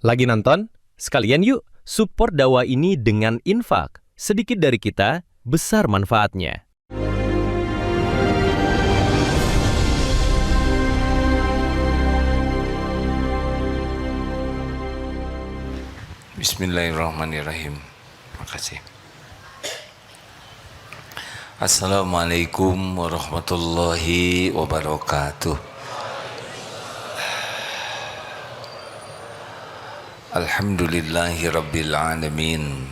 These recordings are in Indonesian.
Lagi nonton? Sekalian yuk support dakwah ini dengan infak. Sedikit dari kita, besar manfaatnya. Bismillahirrahmanirrahim. Terima kasih. Assalamualaikum warahmatullahi wabarakatuh. Alhamdulillahi rabbil alamin.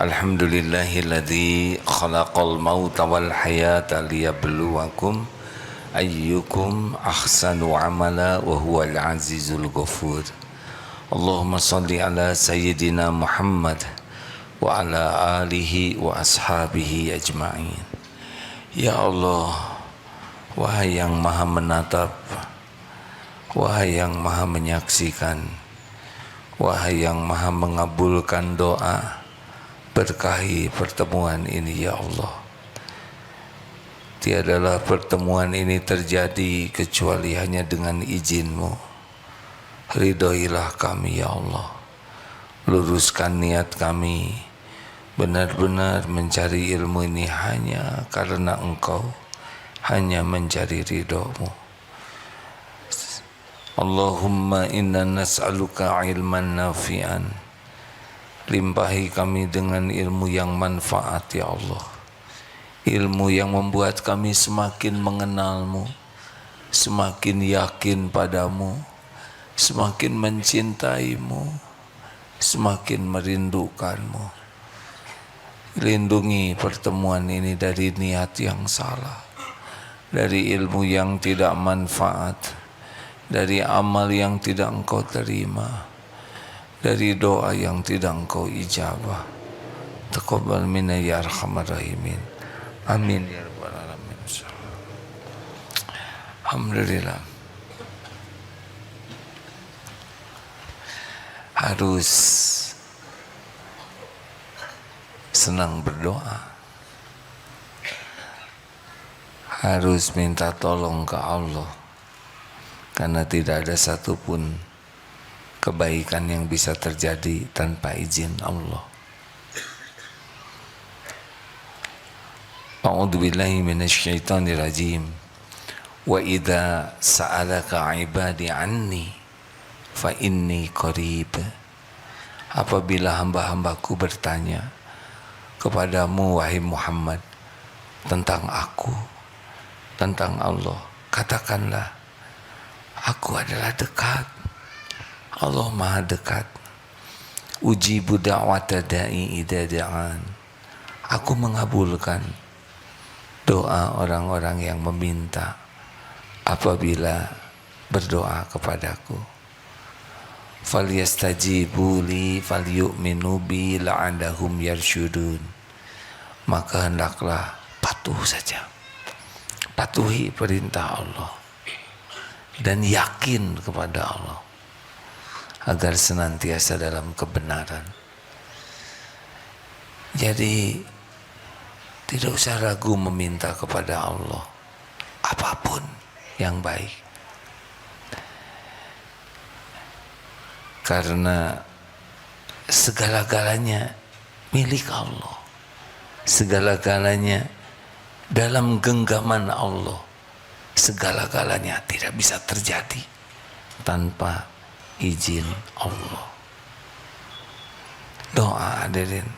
Alhamdulillahilladzi khalaqal mauta wal hayata liyabluwakum ayyukum ahsanu amala wa huwal azizul ghafur. Allahumma salli ala sayyidina Muhammad wa ala alihi wa ashabihi ajma'in. Ya Allah, wahai yang maha menatap, wahai yang maha menyaksikan, wahai yang maha mengabulkan doa, berkahi pertemuan ini ya Allah. Tiadalah pertemuan ini terjadi kecuali hanya dengan izin-Mu. Ridhoilah kami ya Allah. Luruskan niat kami, benar-benar mencari ilmu ini hanya karena Engkau, hanya mencari ridho-Mu. Allahumma inna nas'aluka ilman nafi'an. Limpahi kami dengan ilmu yang manfaat ya Allah. Ilmu yang membuat kami semakin mengenal-Mu, semakin yakin padamu, semakin mencintai-Mu, semakin merindukan-Mu. Lindungi pertemuan ini dari niat yang salah, dari ilmu yang tidak manfaat, dari amal yang tidak Engkau terima, dari doa yang tidak Engkau ijabah. Taqabbal minna ya arhamar rahimin. Amin ya rabbal alamin. Alhamdulillah. Harus senang berdoa, harus minta tolong ke Allah, karena tidak ada satupun kebaikan yang bisa terjadi tanpa izin Allah. A'udzubillahi minasyaitonir rajim. Wa idza sa'alaka 'ibadi 'anni fa inni qarib. Apabila hamba-hambaku bertanya kepadamu wahai Muhammad tentang aku, tentang Allah, katakanlah aku adalah dekat. Allah maha dekat. Ujibu da'wata da'i idza da'an. Aku mengabulkan doa orang-orang yang meminta apabila berdoa kepadaku. Falyastajibu li falyu'minu bi la'allahum yarsyudun. Maka hendaklah patuh saja, patuhi perintah Allah dan yakin kepada Allah agar senantiasa dalam kebenaran. Jadi tidak usah ragu meminta kepada Allah apapun yang baik, karena segala-galanya milik Allah, segala-galanya dalam genggaman Allah, segala-galanya tidak bisa terjadi tanpa izin Allah. Doa hadirin,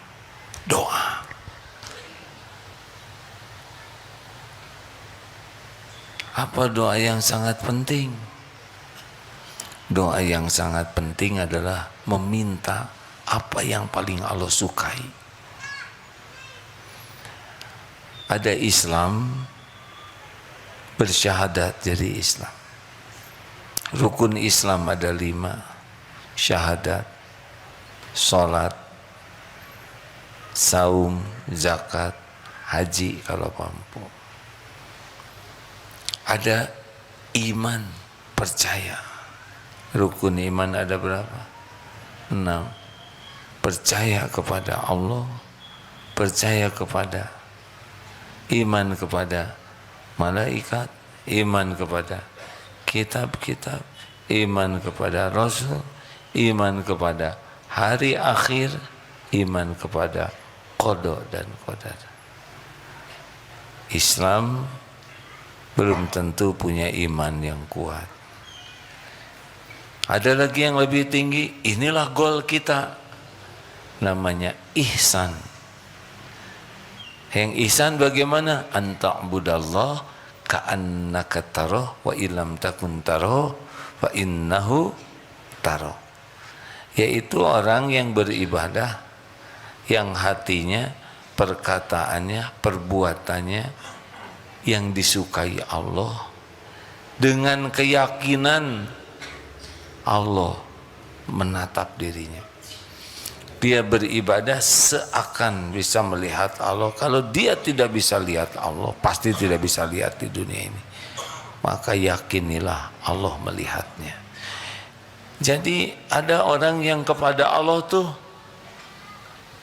doa. Apa doa yang sangat penting? Doa yang sangat penting adalah meminta apa yang paling Allah sukai. Ada Islam, bersyahadat jadi Islam. Rukun Islam ada 5. Syahadat, sholat, saum, zakat, haji kalau mampu. Ada iman, percaya. Rukun iman ada berapa? 6. Percaya kepada Allah, percaya kepada, iman kepada malaikat, iman kepada kitab-kitab, iman kepada Rasul, iman kepada hari akhir, iman kepada qada dan qadar. Islam belum tentu punya iman yang kuat. Ada lagi yang lebih tinggi, inilah goal kita, namanya ihsan. Yang ihsan bagaimana? Anta'budallah ka'annaka tarah wa illam takun tarah fa innahu tarah. Yaitu orang yang beribadah, yang hatinya, perkataannya, perbuatannya yang disukai Allah, dengan keyakinan Allah menatap dirinya. Dia beribadah seakan bisa melihat Allah. Kalau dia tidak bisa lihat Allah, pasti tidak bisa lihat di dunia ini. Maka yakinilah Allah melihatnya. Jadi ada orang yang kepada Allah tuh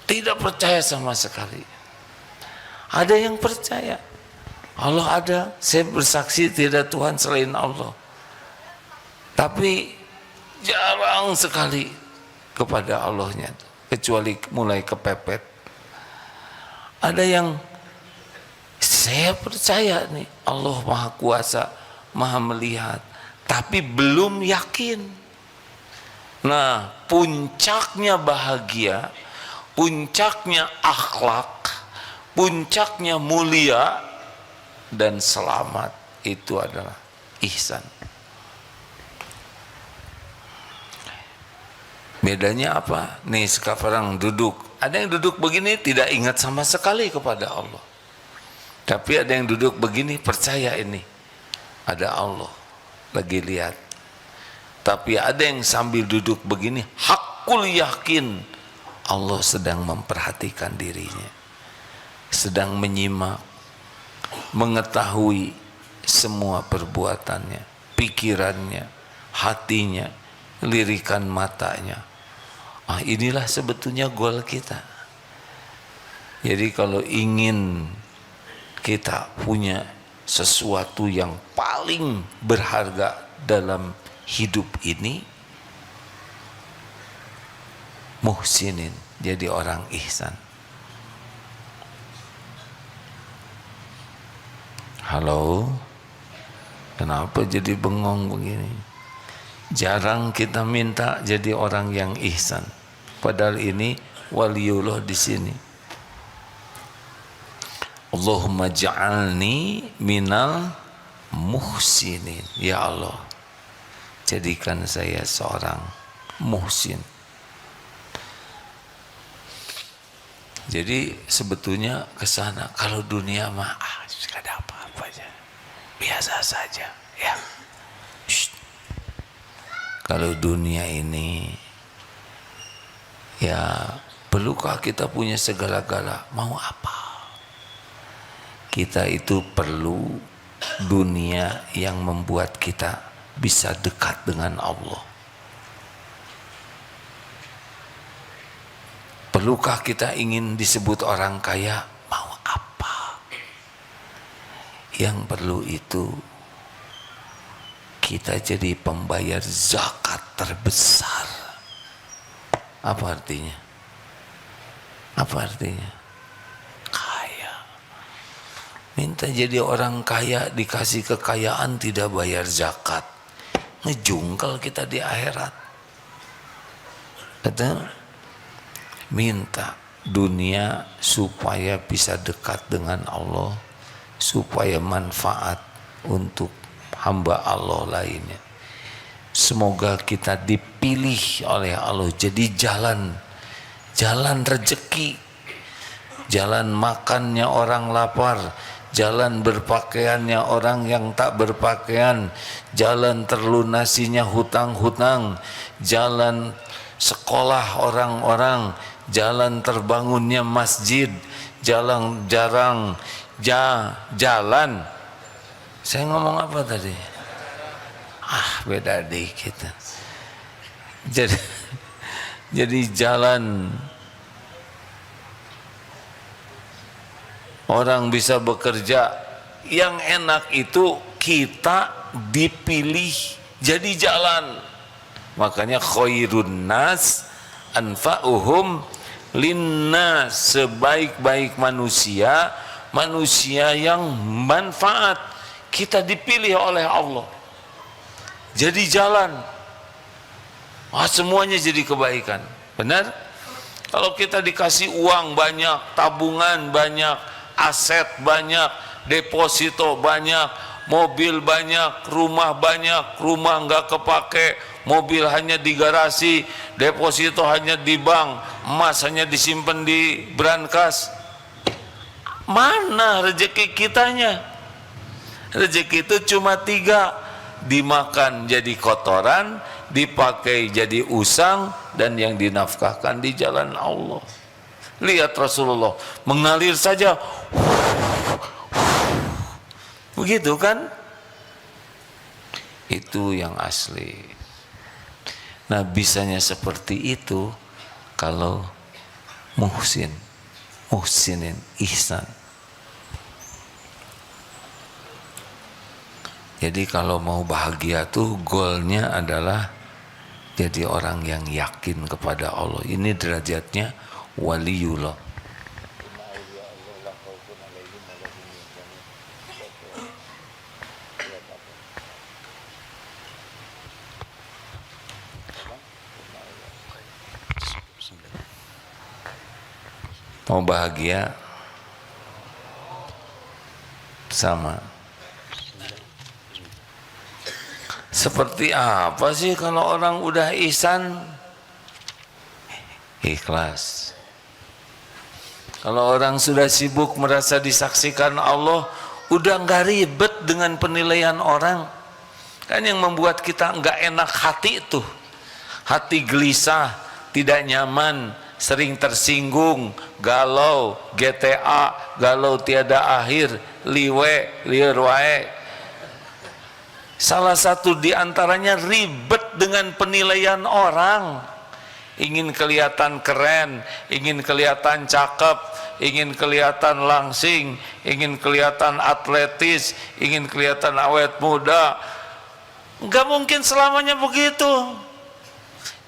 tidak percaya sama sekali. Ada yang percaya Allah ada, saya bersaksi tidak Tuhan selain Allah. Tapi jarang sekali kepada Allahnya, kecuali mulai kepepet. Ada yang saya percaya nih Allah Maha Kuasa, Maha Melihat, tapi belum yakin. Nah, puncaknya bahagia, puncaknya akhlak, puncaknya mulia dan selamat itu adalah ihsan. Bedanya apa? Nih sekarang duduk, ada yang duduk begini tidak ingat sama sekali kepada Allah, tapi ada yang duduk begini percaya ini ada Allah lagi lihat. Tapi ada yang sambil duduk begini hakul yakin Allah sedang memperhatikan dirinya, sedang menyimak, mengetahui semua perbuatannya, pikirannya, hatinya, lirikan matanya. Inilah sebetulnya goal kita. Jadi kalau ingin kita punya sesuatu yang paling berharga dalam hidup ini, muhsinin, jadi orang ihsan. Halo, kenapa jadi bengong begini? Jarang kita minta jadi orang yang ihsan. Padahal ini waliullah di sini. Allahumma ja'alni minal muhsinin. Ya Allah, jadikan saya seorang muhsin. Jadi sebetulnya ke sana. Kalau dunia mah tidak ada apa-apa aja, biasa saja ya. Kalau dunia ini ya, perlukah kita punya segala-gala? Mau apa? Kita itu perlu dunia yang membuat kita bisa dekat dengan Allah. Perlukah kita ingin disebut orang kaya? Mau apa? Yang perlu itu kita jadi pembayar zakat terbesar. Apa artinya? Apa artinya? Kaya. Minta jadi orang kaya, dikasih kekayaan, tidak bayar zakat. Ngejungkel kita di akhirat. Kata, minta dunia supaya bisa dekat dengan Allah, supaya manfaat untuk hamba Allah lainnya. Semoga kita dipilih oleh Allah jadi jalan rezeki, jalan makannya orang lapar, jalan berpakaiannya orang yang tak berpakaian, jalan terlunasinya hutang-hutang, jalan sekolah orang-orang, jalan terbangunnya masjid, jalan jalan. Saya ngomong apa tadi? Beda dikit. Jadi jalan orang bisa bekerja. Yang enak itu kita dipilih jadi jalan. Makanya khairun nas anfa'uhum linnas, sebaik-baik manusia, manusia yang manfaat. Kita dipilih oleh Allah jadi jalan. Semuanya jadi kebaikan. Benar? Kalau kita dikasih uang banyak, tabungan banyak, aset banyak, deposito banyak, mobil banyak, rumah banyak, rumah nggak kepake, mobil hanya di garasi, deposito hanya di bank, emas hanya disimpan di brankas, mana rezeki kitanya? Rezeki itu cuma 3, dimakan jadi kotoran, dipakai jadi usang, dan yang dinafkahkan di jalan Allah. Lihat Rasulullah mengalir saja, begitu kan? Itu yang asli. Nah, bisanya seperti itu kalau muhsinin, ihsan. Jadi kalau mau bahagia tuh goalnya adalah jadi orang yang yakin kepada Allah. Ini derajatnya waliullah. Mau bahagia sama. Seperti apa sih kalau orang udah ihsan? Ikhlas. Kalau orang sudah sibuk merasa disaksikan Allah, udah nggak ribet dengan penilaian orang. Kan yang membuat kita nggak enak hati itu, hati gelisah, tidak nyaman, sering tersinggung, galau, GTA, galau tiada akhir, liwe, liur wae. Salah satu di antaranya ribet dengan penilaian orang. Ingin kelihatan keren, ingin kelihatan cakep, ingin kelihatan langsing, ingin kelihatan atletis, ingin kelihatan awet muda. Enggak mungkin selamanya begitu.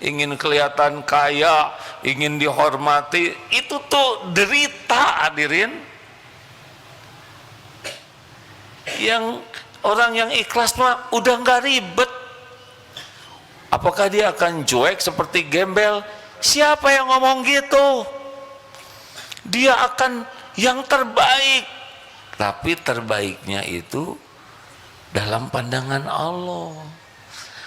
Ingin kelihatan kaya, ingin dihormati, itu tuh derita, hadirin. Yang orang yang ikhlas mah udah nggak ribet. Apakah dia akan cuek seperti gembel? Siapa yang ngomong gitu? Dia akan yang terbaik. Tapi terbaiknya itu dalam pandangan Allah.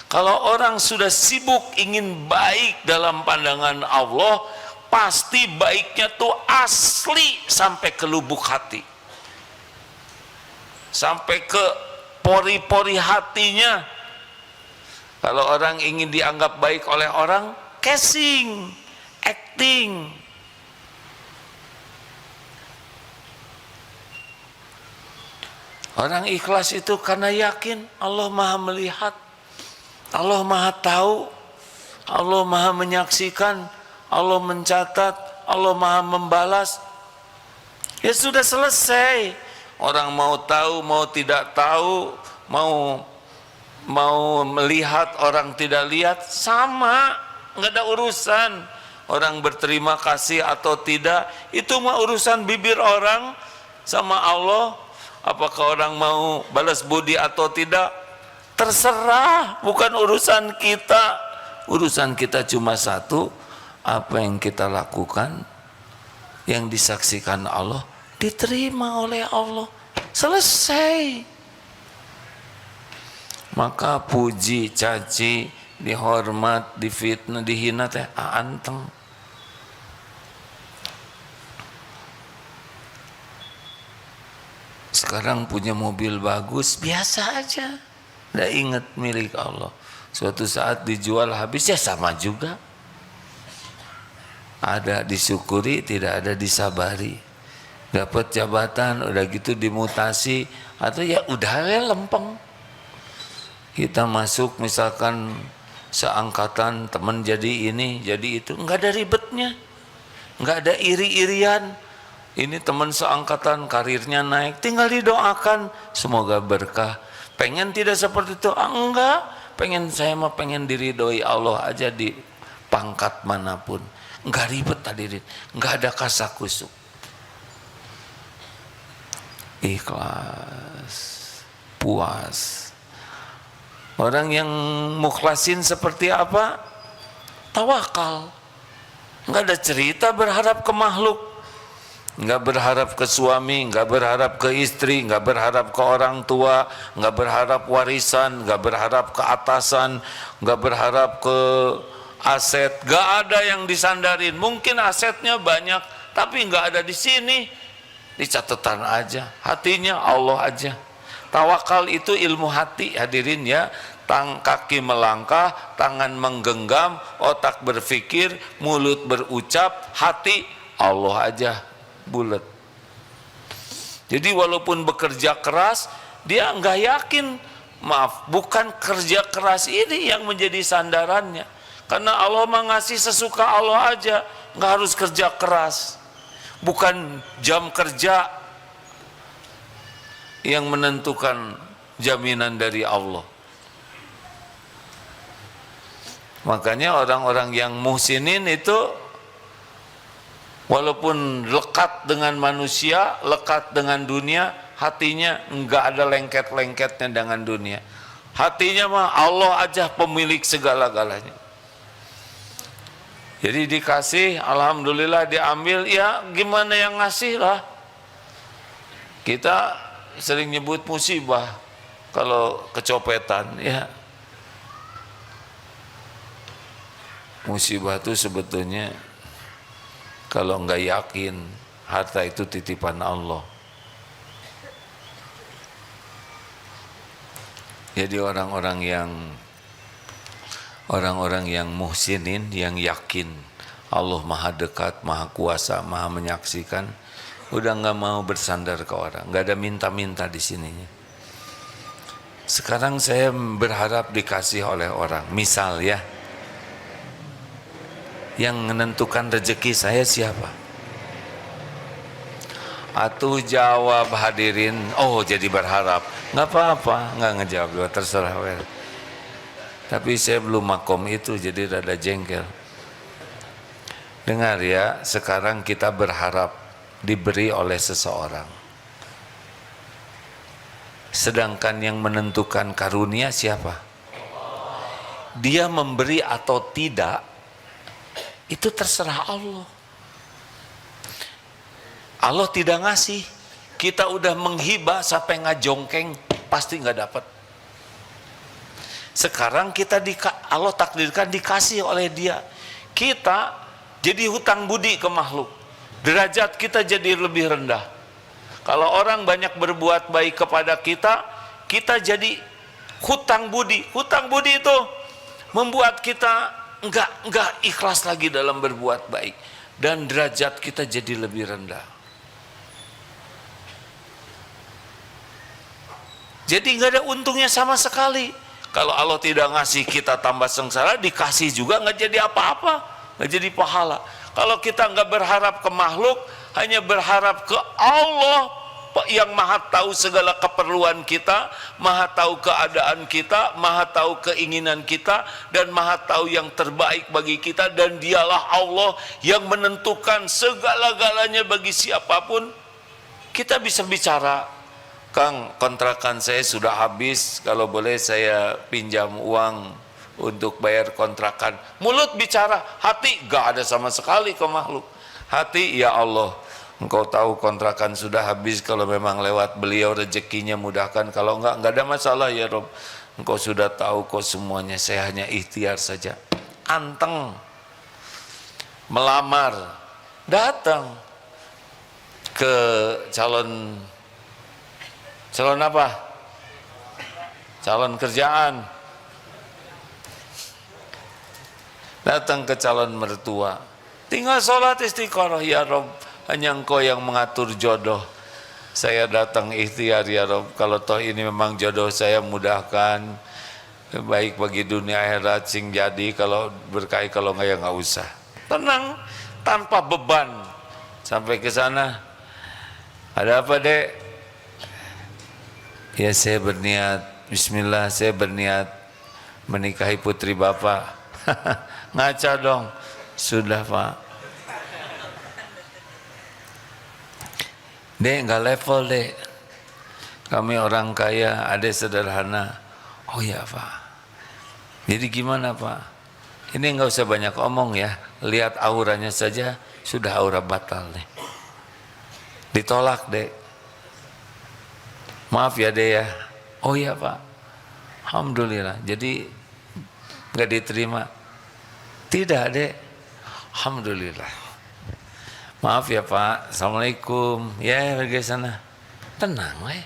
Kalau orang sudah sibuk ingin baik dalam pandangan Allah, pasti baiknya tuh asli sampai ke lubuk hati, sampai ke pori-pori hatinya. Kalau orang ingin dianggap baik oleh orang, casing, acting. Orang ikhlas itu karena yakin Allah Maha melihat, Allah Maha tahu, Allah Maha menyaksikan, Allah mencatat, Allah Maha membalas. Ya sudah selesai. Orang mau tahu, mau tidak tahu, mau melihat, orang tidak lihat, sama, nggak ada urusan. Orang berterima kasih atau tidak, itu mah urusan bibir orang sama Allah. Apakah orang mau balas budi atau tidak, terserah, bukan urusan kita. Urusan kita cuma satu, apa yang kita lakukan, yang disaksikan Allah, diterima oleh Allah, selesai. Maka puji, caci, dihormat, difitnah, dihina teh anteng. Sekarang punya mobil bagus, biasa aja, nggak ingat milik Allah. Suatu saat dijual habis, ya sama juga. Ada disyukuri, tidak ada disabari. Dapat jabatan, udah gitu dimutasi, atau ya udah lempeng. Kita masuk misalkan seangkatan, teman jadi ini, jadi itu, nggak ada ribetnya, nggak ada iri-irian. Ini teman seangkatan karirnya naik, tinggal didoakan semoga berkah. Pengen tidak seperti itu? Enggak, Saya mah pengen diridhoi Allah aja di pangkat manapun. Enggak ribet hadirin, enggak ada kasakusuk. Ikhlas, puas. Orang yang mukhlasin seperti apa? Tawakal. Enggak ada cerita berharap ke makhluk. Enggak berharap ke suami, enggak berharap ke istri, enggak berharap ke orang tua, enggak berharap warisan, enggak berharap ke atasan, enggak berharap ke aset. Enggak ada yang disandarin. Mungkin asetnya banyak, tapi enggak ada di sini. Di catatan aja, hatinya Allah aja. Tawakal itu ilmu hati hadirin ya. Kaki melangkah, tangan menggenggam, otak berpikir, mulut berucap, hati Allah aja bulat. Jadi walaupun bekerja keras, dia enggak yakin. Maaf, bukan kerja keras ini yang menjadi sandarannya. Karena Allah mengasih sesuka Allah aja, enggak harus kerja keras. Bukan jam kerja yang menentukan jaminan dari Allah. Makanya orang-orang yang muhsinin itu walaupun lekat dengan manusia, lekat dengan dunia, hatinya enggak ada lengket-lengketnya dengan dunia. Hatinya mah Allah aja pemilik segala-galanya. Jadi dikasih, alhamdulillah diambil, ya gimana yang ngasih lah. Kita sering nyebut musibah kalau kecopetan, ya. Musibah itu sebetulnya kalau enggak yakin harta itu titipan Allah. Jadi orang-orang yang muhsinin, yang yakin Allah maha dekat, maha kuasa, maha menyaksikan, udah nggak mau bersandar ke orang, nggak ada minta-minta di sininya. Sekarang saya berharap dikasih oleh orang. Misal ya, yang menentukan rezeki saya siapa? Atuh jawab hadirin, oh jadi berharap. Nggak apa-apa, nggak ngejawab, terserah. Tapi saya belum makom itu, jadi rada jengkel. Dengar ya, sekarang kita berharap diberi oleh seseorang. Sedangkan yang menentukan karunia siapa? Dia memberi atau tidak, itu terserah Allah. Allah tidak ngasih. Kita udah menghibah sampai ngajongkeng, pasti nggak dapat. Sekarang kita Allah takdirkan dikasih oleh Dia. Kita jadi hutang budi ke makhluk. Derajat kita jadi lebih rendah. Kalau orang banyak berbuat baik kepada kita, kita jadi hutang budi. Hutang budi itu membuat kita enggak ikhlas lagi dalam berbuat baik, dan derajat kita jadi lebih rendah. Jadi enggak ada untungnya sama sekali. Kalau Allah tidak ngasih, kita tambah sengsara, dikasih juga nggak jadi apa-apa, nggak jadi pahala. Kalau kita nggak berharap ke makhluk, hanya berharap ke Allah yang maha tahu segala keperluan kita, maha tahu keadaan kita, maha tahu keinginan kita, dan maha tahu yang terbaik bagi kita, dan Dialah Allah yang menentukan segala-galanya bagi siapapun. Kita bisa bicara, Kang, kontrakan saya sudah habis, kalau boleh saya pinjam uang untuk bayar kontrakan. Mulut bicara, hati gak ada sama sekali ke makhluk. Hati, ya Allah, Engkau tahu kontrakan sudah habis, kalau memang lewat beliau rezekinya mudahkan, kalau enggak ada masalah ya Rob. Engkau sudah tahu kok semuanya, saya hanya ikhtiar saja. Anteng, melamar, datang ke calon apa? Calon kerjaan. Datang ke calon mertua. Tinggal sholat istiqoroh, ya Rob, hanya Engkau yang mengatur jodoh. Saya datang ikhtiar ya Rob, kalau toh ini memang jodoh saya, mudahkan. Baik bagi dunia akhirat sing jadi, kalau berkait, kalau enggak ya enggak usah. Tenang, tanpa beban. Sampai ke sana, ada apa Dek? Ya saya berniat, bismillah, saya berniat menikahi putri bapak. Ngaca dong. Sudah Pak. Dek, nggak level dek. Kami orang kaya, adek sederhana. Oh ya Pak. Jadi gimana Pak? Ini nggak usah banyak omong ya. Lihat auranya saja sudah aura batal nih. Ditolak dek. Maaf ya dek ya. Oh ya Pak. Alhamdulillah. Jadi nggak diterima. Tidak dek. Alhamdulillah. Maaf ya Pak. Assalamualaikum. Ya pergi sana. Tenang weh.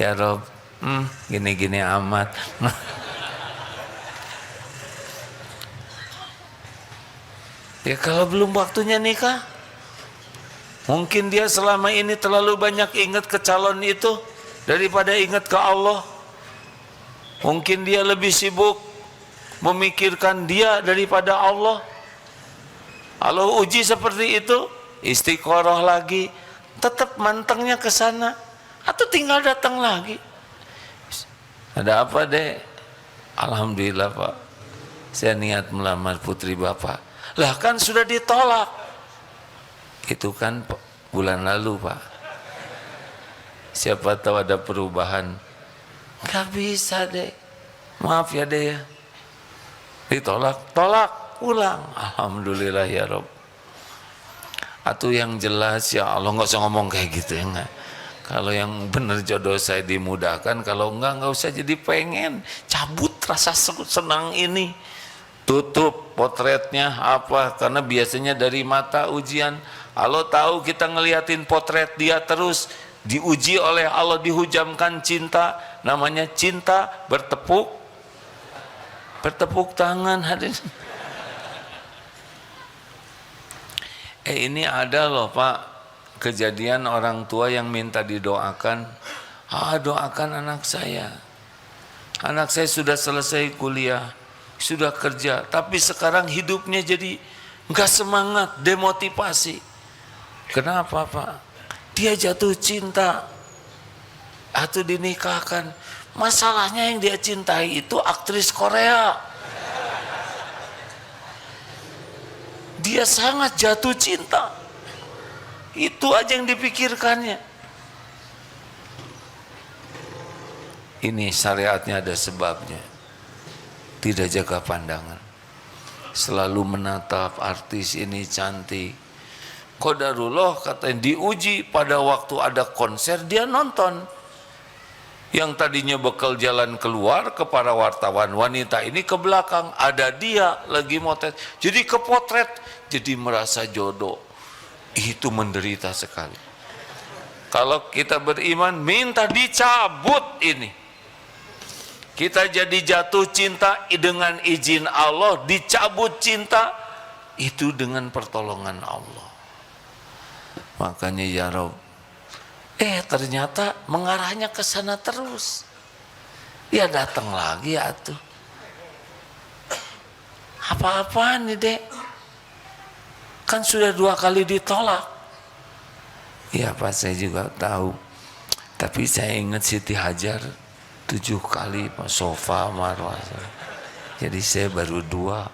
Ya Rob. Gini-gini amat. Ya kalau belum waktunya nikah, mungkin dia selama ini terlalu banyak ingat ke calon itu daripada ingat ke Allah. Mungkin dia lebih sibuk memikirkan dia daripada Allah. Kalau uji seperti itu, istiqoroh lagi, tetap mantengnya ke sana, atau tinggal datang lagi. Ada apa dek? Alhamdulillah Pak, saya niat melamar putri bapak. Lah kan sudah ditolak. Itu kan bulan lalu Pak. Siapa tahu ada perubahan. Gak bisa deh. Maaf ya deh ya. Ditolak, tolak, ulang. Alhamdulillah ya Rob. Atau yang jelas ya Allah, nggak usah ngomong kayak gitu ya enggak. Kalau yang benar jodoh saya dimudahkan, kalau enggak usah jadi pengen. Cabut rasa senang ini. Tutup potretnya apa, karena biasanya dari mata ujian. Allah tahu kita ngeliatin potret dia terus, diuji oleh Allah, dihujamkan cinta, namanya cinta bertepuk tangan hadirin. Ini ada loh Pak, kejadian orang tua yang minta didoakan. Doakan anak saya sudah selesai kuliah, sudah kerja, tapi sekarang hidupnya jadi nggak semangat, demotivasi. Kenapa Pak? Dia jatuh cinta atau dinikahkan. Masalahnya yang dia cintai itu aktris Korea. Dia sangat jatuh cinta. Itu aja yang dipikirkannya. Ini syariatnya ada sebabnya. Tidak jaga pandangan, selalu menatap artis ini cantik. Qadarullah katanya diuji pada waktu ada konser dia nonton. Yang tadinya bekal jalan keluar ke para wartawan, wanita ini ke belakang, ada dia lagi motret. Jadi kepotret, jadi merasa jodoh. Itu menderita sekali. Kalau kita beriman, minta dicabut ini. Kita jadi jatuh cinta dengan izin Allah, dicabut cinta itu dengan pertolongan Allah. Makanya ya Rob, ternyata mengarahnya ke sana terus. Ya datang lagi atuh. Apa-apaan nih dek? Kan sudah 2 kali ditolak. Ya Pak, saya juga tahu. Tapi saya ingat Siti Hajar 7 kali Pak, Sofa Marwah. Jadi saya baru 2.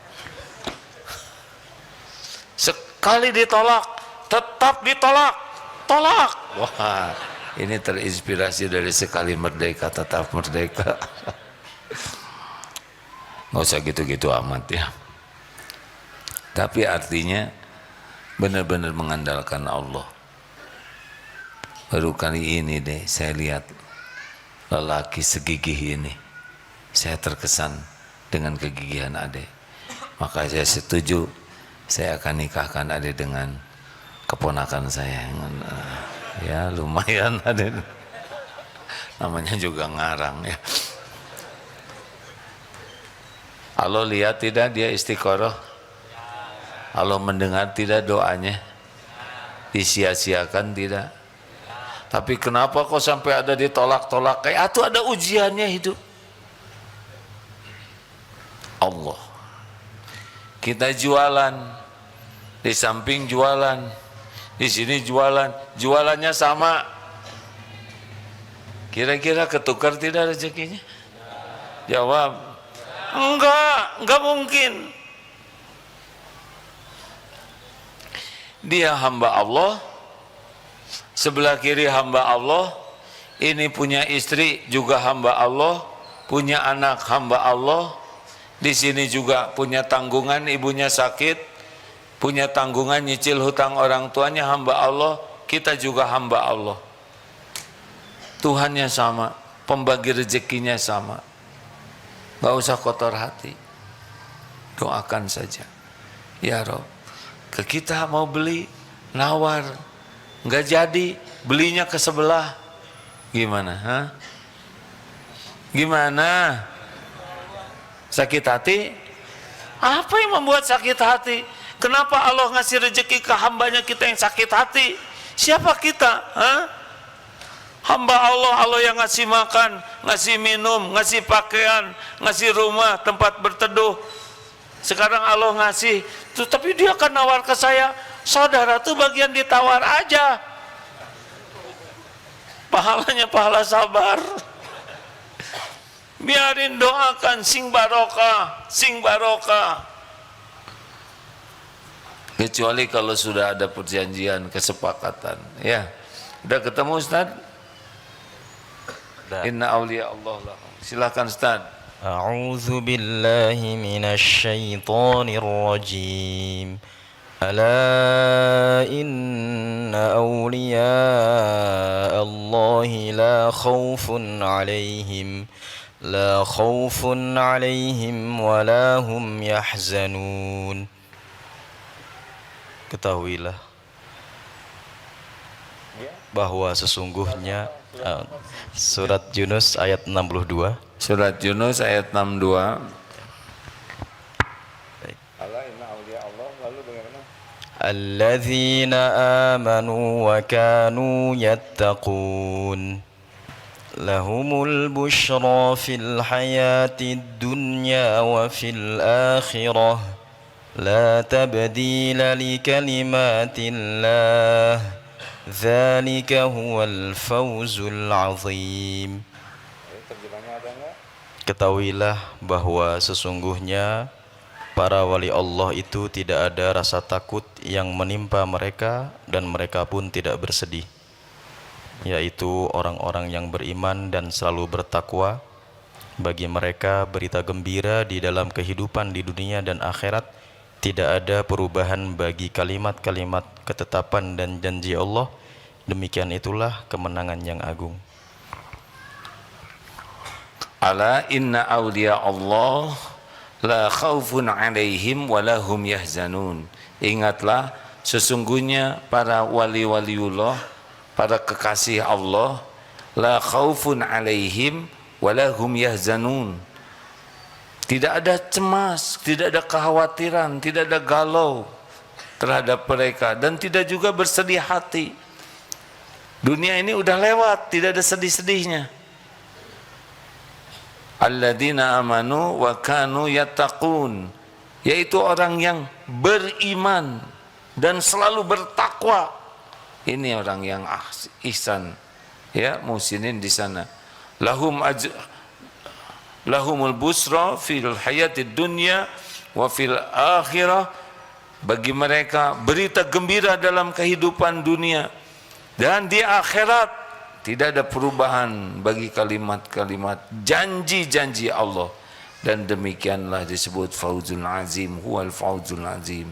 Sekali ditolak, tetap ditolak, tolak. Wah, ini terinspirasi dari Sekali Merdeka Tetap Merdeka. Nggak usah gitu-gitu amat ya. Tapi artinya benar-benar mengandalkan Allah. Baru kali ini deh saya lihat lelaki segigih ini. Saya terkesan dengan kegigihan adek. Maka saya setuju, saya akan nikahkan adek dengan keponakan saya. Ya lumayan adek. Namanya juga ngarang ya. Allah lihat tidak dia istiqoroh? Allah mendengar tidak doanya? Disia-siakan tidak? Tapi kenapa kok sampai ada ditolak-tolak? Kayak itu ada ujiannya hidup. Allah. Kita jualan, di samping jualan, di sini jualan, jualannya sama. Kira-kira ketukar tidak rezekinya? Jawab. Enggak mungkin. Dia hamba Allah, sebelah kiri hamba Allah, ini punya istri juga hamba Allah, punya anak hamba Allah, di sini juga punya tanggungan, ibunya sakit, punya tanggungan nyicil hutang orang tuanya, hamba Allah, kita juga hamba Allah. Tuhannya sama, pembagi rezekinya sama. Gak usah kotor hati, doakan saja, ya Rob, ke kita mau beli, nawar, nggak jadi, belinya ke sebelah, gimana? Hah? Gimana? Sakit hati? Apa yang membuat sakit hati? Kenapa Allah ngasih rezeki ke hambanya kita yang sakit hati? Siapa kita? Hah? Hamba Allah, Allah yang ngasih makan, ngasih minum, ngasih pakaian, ngasih rumah, tempat berteduh. Sekarang Allah ngasih, tuh, tapi dia akan nawar ke saya. Saudara tuh bagian ditawar aja. Pahalanya pahala sabar. Biarin doakan, sing barokah, sing barokah. Kecuali kalau sudah ada perjanjian, kesepakatan. Ya, udah ketemu Ustaz? Inna awliya Allah lahum. Silakan Ustaz. أعوذ بالله من الشيطان الرجيم ألا إن أولياء الله لا خوف عليهم ولا هم يحزنون. Ketahuilah bahwa sesungguhnya surat Yunus ayat 62. Surat Yunus ayat 62. الذين آمنوا وكانوا يتقون لهم البشرى في الحياة الدنيا وفي الآخرة لا تبديل لكلمات الله ذلك هو الفوز العظيم. Ketahuilah bahwa sesungguhnya para wali Allah itu tidak ada rasa takut yang menimpa mereka dan mereka pun tidak bersedih, yaitu orang-orang yang beriman dan selalu bertakwa. Bagi mereka berita gembira di dalam kehidupan di dunia dan akhirat, tidak ada perubahan bagi kalimat-kalimat ketetapan dan janji Allah. Demikian itulah kemenangan yang agung. Ala inna awliya Allah la khaufun alaihim wa lahum yahzanun. Ingatlah, sesungguhnya para wali-waliullah, para kekasih Allah, la khaufun alaihim wa lahum yahzanun. Tidak ada cemas, tidak ada kekhawatiran, tidak ada galau terhadap mereka, dan tidak juga bersedih hati. Dunia ini udah lewat, tidak ada sedih-sedihnya. Alladzina amanu wa kanu yattaqun, yaitu orang yang beriman dan selalu bertakwa. Ini orang yang ihsan, ya, muhsinin di sana. Lahumul busra fil hayatid dunya wa fil akhirah. Bagi mereka berita gembira dalam kehidupan dunia dan di akhirat. Tidak ada perubahan bagi kalimat-kalimat janji-janji Allah. Dan demikianlah disebut fauzul azim, huwal fauzul azim.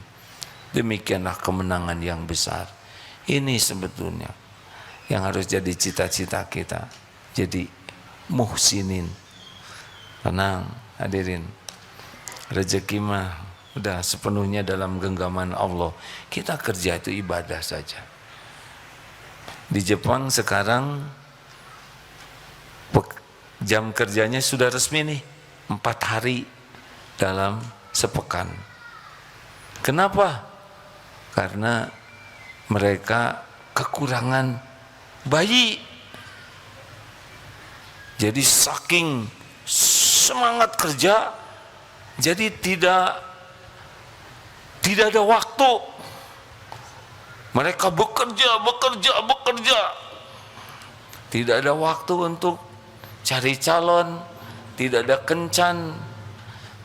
Demikianlah kemenangan yang besar. Ini sebetulnya yang harus jadi cita-cita kita. Jadi muhsinin. Tenang hadirin. Rezeki mah udah sepenuhnya dalam genggaman Allah. Kita kerja itu ibadah saja. Di Jepang sekarang jam kerjanya sudah resmi nih, 4 hari dalam sepekan. Kenapa? Karena mereka kekurangan bayi. Jadi saking semangat kerja, jadi tidak ada waktu. Mereka bekerja. Tidak ada waktu untuk cari calon, tidak ada kencan,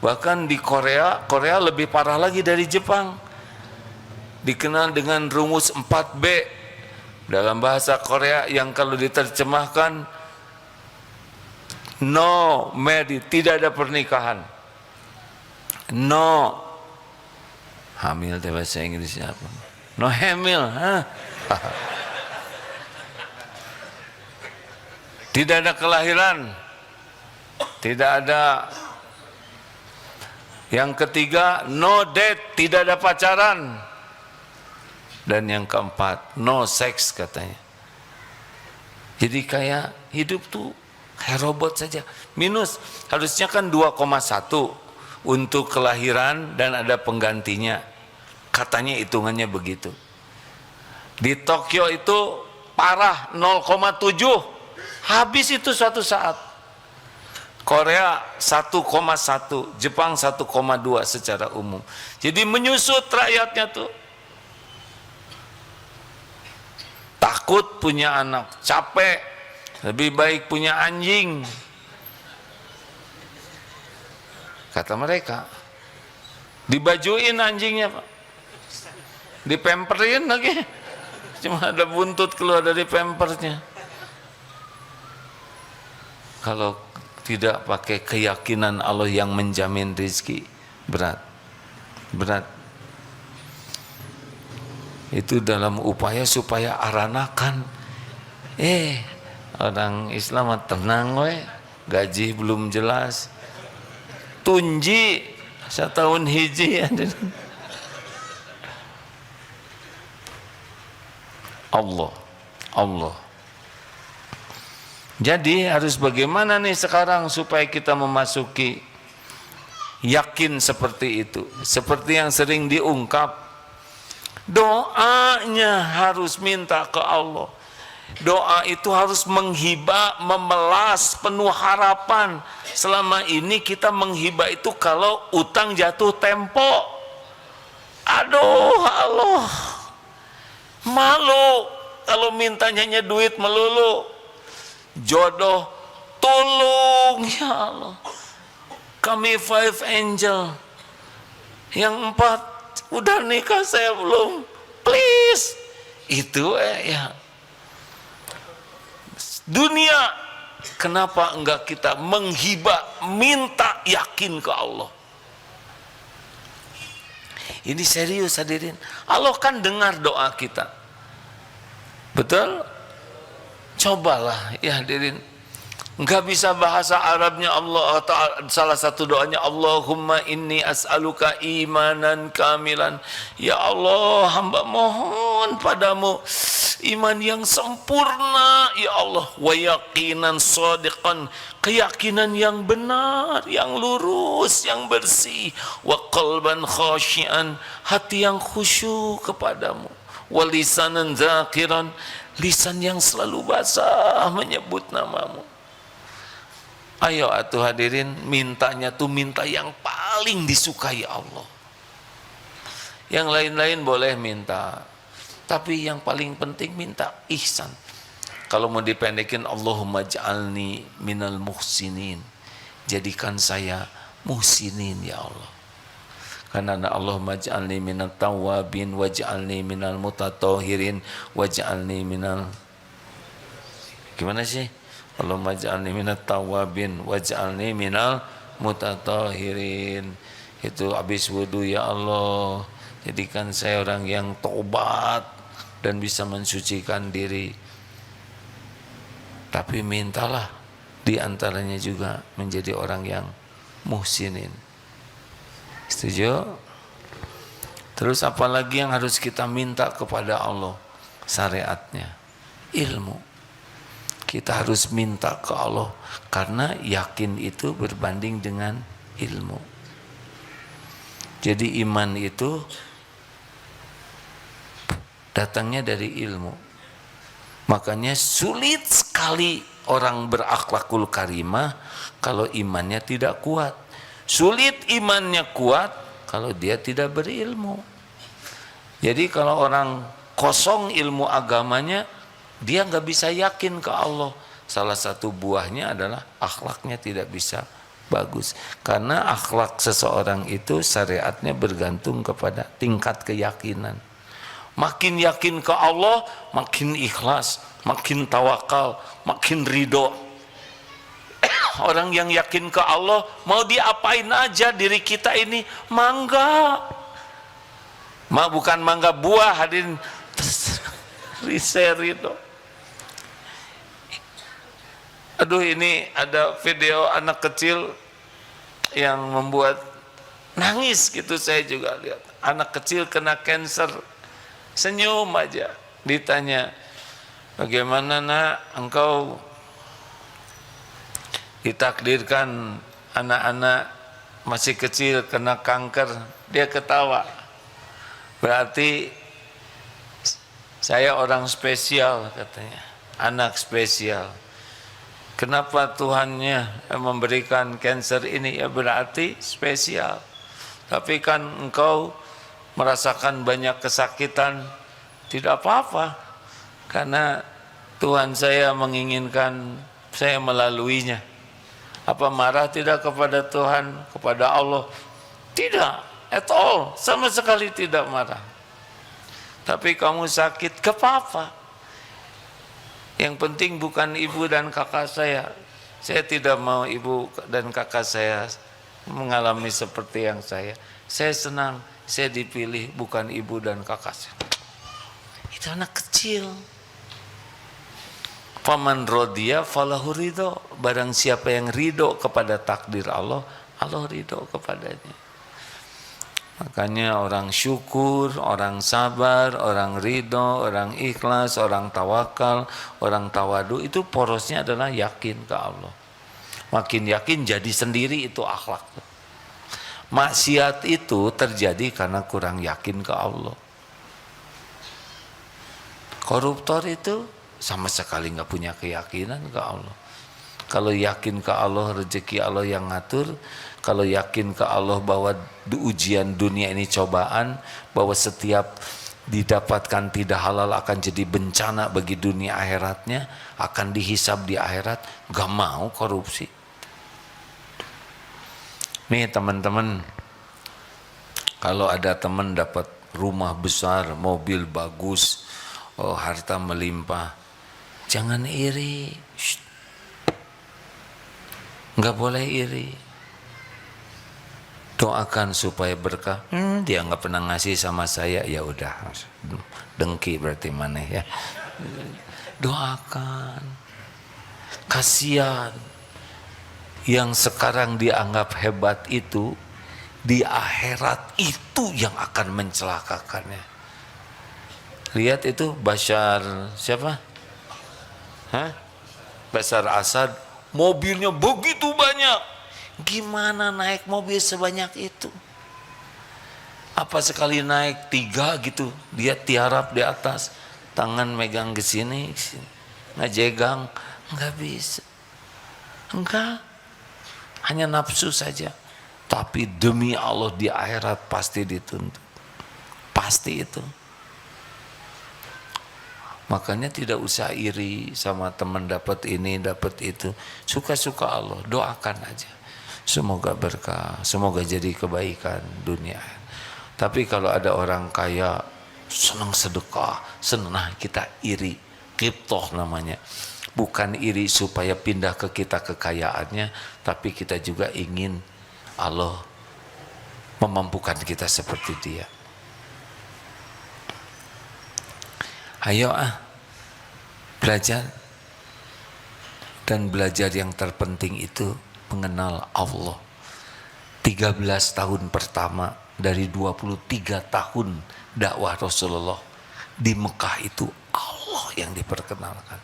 Bahkan di Korea lebih parah lagi dari Jepang. Dikenal dengan rumus 4B dalam bahasa Korea yang kalau diterjemahkan no marriage, tidak ada pernikahan. No hamil, bahasa Inggrisnya apa? No hamil, tidak ada kelahiran, tidak ada. Yang ketiga, no date, tidak ada pacaran. Dan yang keempat, no sex katanya. Jadi kayak hidup tuh kayak robot saja. Minus, harusnya kan 2,1 untuk kelahiran dan ada penggantinya. Katanya hitungannya begitu. Di Tokyo itu parah 0,7. Habis itu suatu saat. Korea 1,1, Jepang 1,2 secara umum. Jadi menyusut rakyatnya tuh. Takut punya anak, capek, lebih baik punya anjing. Kata mereka, dibajuin anjingnya Pak, dipemperin lagi, cuma ada buntut keluar dari pampersnya. Kalau tidak pakai keyakinan Allah yang menjamin rezeki, berat. Itu dalam upaya supaya aranakan. Orang Islam tenang we, gaji belum jelas, tunji setahun hiji. Allah. Jadi harus bagaimana nih sekarang supaya kita memasuki yakin seperti itu, seperti yang sering diungkap. Doanya harus minta ke Allah. Doa itu harus menghibah, memelas, penuh harapan. Selama ini kita menghibah itu kalau utang jatuh tempo. Aduh Allah, malu kalau mintanya hanya duit melulu. Jodoh, tolong ya Allah. Kami 5 angel. Yang 4 udah nikah saya belum, please. Itu ya dunia. Kenapa enggak kita menghibah, minta yakin ke Allah? Ini serius hadirin. Allah kan dengar doa kita, betul? Cobalah ya hadirin. Enggak bisa bahasa Arabnya Allah Ta'ala, salah satu doanya Allahumma inni as'aluka imanan kamilan. Ya Allah, hamba mohon padamu iman yang sempurna ya Allah, wa yaqinan shadiqan, keyakinan yang benar, yang lurus, yang bersih, wa qalban khashian, hati yang khusyuk kepadamu, wa lisanan zakiran, lisan yang selalu basah menyebut namamu. Ayo atuh hadirin, mintanya tuh minta yang paling disukai Allah. Yang lain-lain boleh minta, tapi yang paling penting minta ihsan. Kalau mau dipendekin, Allahumma ja'alni minal muhsinin, jadikan saya muhsinin ya Allah. Karena Allahumma ja'alni minal tawabin waj'alni minal mutatahhirin waj'alni minal, gimana sih? Allahumma ja'alni minat tawabin waj'alni minal mutatahhirin. Itu habis wudu, ya Allah, jadikan saya orang yang tobat dan bisa mensucikan diri. Tapi mintalah diantaranya juga menjadi orang yang muhsinin. Setuju? Terus apalagi yang harus kita minta kepada Allah? Syariatnya, ilmu. Kita harus minta ke Allah, karena yakin itu berbanding dengan ilmu. Jadi iman itu datangnya dari ilmu. Makanya sulit sekali orang berakhlakul karimah kalau imannya tidak kuat. Sulit imannya kuat kalau dia tidak berilmu. Jadi kalau orang kosong ilmu agamanya, dia nggak bisa yakin ke Allah. Salah satu buahnya adalah akhlaknya tidak bisa bagus. Karena akhlak seseorang itu syariatnya bergantung kepada tingkat keyakinan. Makin yakin ke Allah, makin ikhlas, makin tawakal, makin ridho. Orang yang yakin ke Allah, mau diapain aja diri kita ini, mangga. Bukan mangga buah, hadirin. Ridho. Aduh, ini ada video anak kecil yang membuat nangis gitu, saya juga lihat. Anak kecil kena cancer, senyum aja. Ditanya, bagaimana nak, engkau ditakdirkan anak-anak masih kecil kena kanker? Dia ketawa. Berarti saya orang spesial katanya, anak spesial. Kenapa Tuhannya memberikan cancer ini? Ya berarti spesial. Tapi kan engkau merasakan banyak kesakitan, tidak apa-apa. Karena Tuhan saya menginginkan saya melaluinya. Apa marah tidak kepada Tuhan, kepada Allah? Tidak, at all, sama sekali tidak marah. Tapi kamu sakit, gak apa-apa. Yang penting bukan ibu dan kakak saya. Saya tidak mau ibu dan kakak saya mengalami seperti yang saya. Saya senang, saya dipilih bukan ibu dan kakak saya. Itu anak kecil. Faman rodiya falahu ridho. Barang siapa yang ridho kepada takdir Allah, Allah ridho kepadanya. Makanya orang syukur, orang sabar, orang ridho, orang ikhlas, orang tawakal, orang tawadu, itu porosnya adalah yakin ke Allah. Makin yakin jadi sendiri itu akhlak. Maksiat itu terjadi karena kurang yakin ke Allah. Koruptor itu sama sekali nggak punya keyakinan ke Allah. Kalau yakin ke Allah, rezeki Allah yang ngatur. Kalau yakin ke Allah bahwa ujian dunia ini cobaan, bahwa setiap didapatkan tidak halal akan jadi bencana bagi dunia akhiratnya, akan dihisab di akhirat, gak mau korupsi. Nih teman-teman, kalau ada teman dapat rumah besar, mobil bagus, harta melimpah, jangan iri. Gak boleh iri. Doakan supaya berkah. Dia nggak pernah ngasih sama saya, ya udah, dengki berarti mana ya. Doakan. Kasihan yang sekarang dianggap hebat itu, di akhirat itu yang akan mencelakakannya. Lihat itu Bashar siapa? Bashar Assad, mobilnya begitu banyak. Gimana naik mobil sebanyak itu? Apa sekali naik 3 gitu, dia tiarap di atas, tangan megang ke sini, ngejegang, enggak bisa. Enggak. Hanya nafsu saja. Tapi demi Allah di akhirat pasti dituntut. Pasti itu. Makanya tidak usah iri sama teman dapat ini, dapat itu. Suka-suka Allah, doakan aja. Semoga berkah, semoga jadi kebaikan dunia. Tapi kalau ada orang kaya senang sedekah, senang, kita iri, qibtoh namanya. Bukan iri supaya pindah ke kita kekayaannya, tapi kita juga ingin Allah memampukan kita seperti dia. Ayo belajar. Dan belajar yang terpenting itu mengenal Allah. 13 tahun pertama dari 23 tahun dakwah Rasulullah di Mekah itu Allah yang diperkenalkan.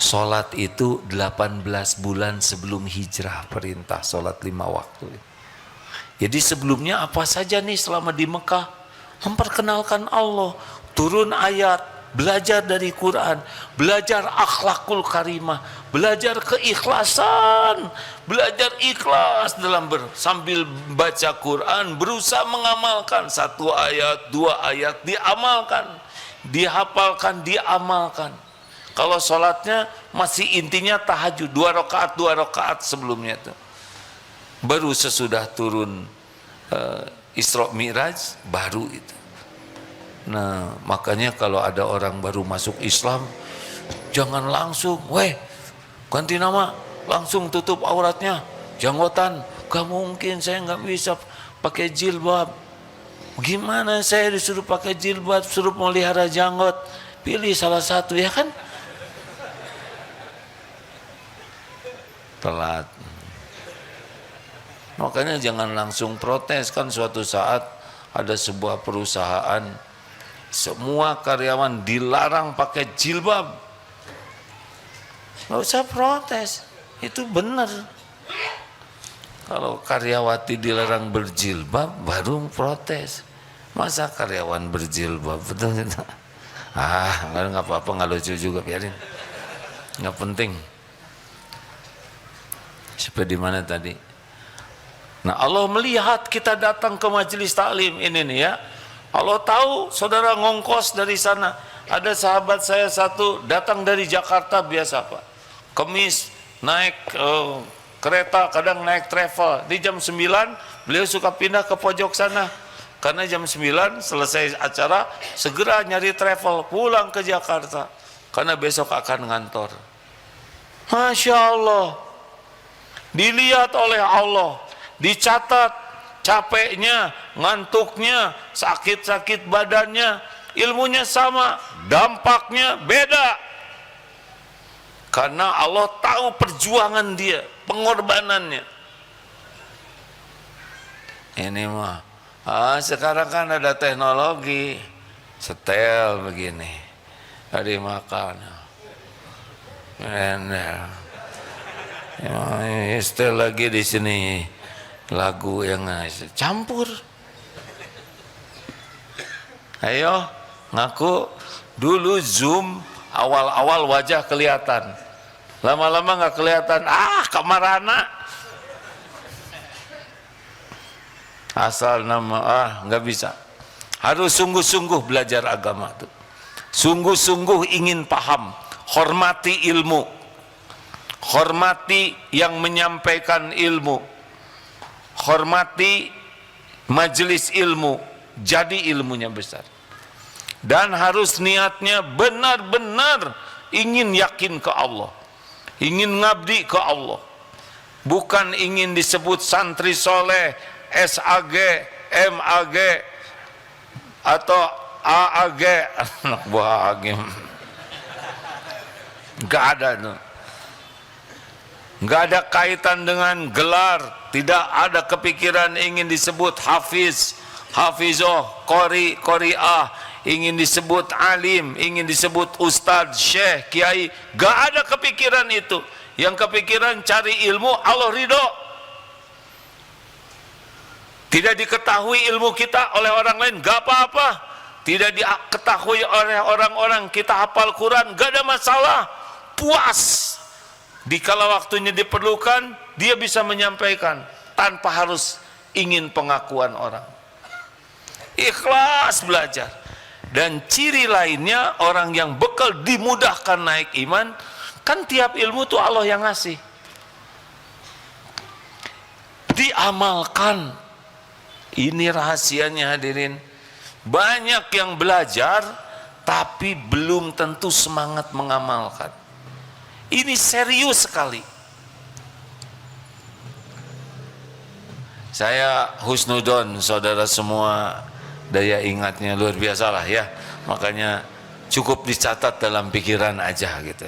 Salat itu 18 bulan sebelum hijrah, perintah salat 5 waktu. Jadi sebelumnya apa saja nih selama di Mekah? Memperkenalkan Allah, turun ayat, belajar dari Quran, belajar akhlakul karimah, belajar keikhlasan, belajar ikhlas dalam sambil baca Quran, berusaha mengamalkan 1 ayat, 2 ayat, diamalkan, dihafalkan, diamalkan. Kalau sholatnya masih intinya tahajud, 2 rakaat sebelumnya itu. baru sesudah turun Isra Mi'raj baru itu. Nah, makanya kalau ada orang baru masuk Islam, jangan langsung, weh, ganti nama, langsung tutup auratnya, janggotan. Gak mungkin, saya nggak bisa pakai jilbab. Gimana saya disuruh pakai jilbab, suruh melihara janggot? Pilih salah satu, ya kan? Telat. Makanya jangan langsung protes. Kan suatu saat ada sebuah perusahaan, semua karyawan dilarang pakai jilbab. Nggak usah protes, itu benar. Kalau karyawati dilarang berjilbab baru protes. Masa karyawan berjilbab? Betul tidak? Nggak apa-apa, nggak lucu juga, biarin. Nggak penting. Seperti mana tadi? Nah, Allah melihat kita datang ke majelis taklim ini nih ya. Allah tahu saudara ngongkos dari sana. Ada sahabat saya satu datang dari Jakarta biasa Pak. Kemis naik kereta, kadang naik travel. Di jam 9 beliau suka pindah ke pojok sana. Karena jam 9 selesai acara segera nyari travel pulang ke Jakarta. Karena besok akan ngantor. Masya Allah. Dilihat oleh Allah, dicatat capeknya, ngantuknya, sakit-sakit badannya, ilmunya sama, dampaknya beda. Karena Allah tahu perjuangan dia, pengorbanannya. Ini mah, sekarang kan ada teknologi, setel begini, hari makan, setel lagi di sini lagu yang campur. Ayo ngaku dulu Zoom awal-awal wajah kelihatan, lama-lama nggak kelihatan. Kamarana asal nama nggak bisa. Harus sungguh-sungguh belajar agama tuh, sungguh-sungguh ingin paham, hormati ilmu, hormati yang menyampaikan ilmu, hormati majelis ilmu, jadi ilmunya besar. Dan harus niatnya benar-benar ingin yakin ke Allah, ingin ngabdi ke Allah, bukan ingin disebut santri soleh, SAG, MAG, atau AAG, anak buah agim. Gak ada tuh. Nggak ada kaitan dengan gelar, tidak ada kepikiran ingin disebut hafiz, hafizoh, qori, qoriah, ingin disebut alim, ingin disebut ustadz, syekh, kiai. Nggak ada kepikiran itu. Yang kepikiran cari ilmu, Allah ridho. Tidak diketahui ilmu kita oleh orang lain, nggak apa-apa. Tidak diketahui oleh orang-orang kita hafal Quran, nggak ada masalah. Puas. Dikala waktunya diperlukan, dia bisa menyampaikan tanpa harus ingin pengakuan orang. Ikhlas belajar. Dan ciri lainnya orang yang bekal dimudahkan naik iman, kan tiap ilmu tuh Allah yang ngasih. Diamalkan. Ini rahasianya hadirin. Banyak yang belajar tapi belum tentu semangat mengamalkan. Ini serius sekali. Saya husnudon, saudara semua, daya ingatnya luar biasa lah ya. Makanya cukup dicatat dalam pikiran aja gitu.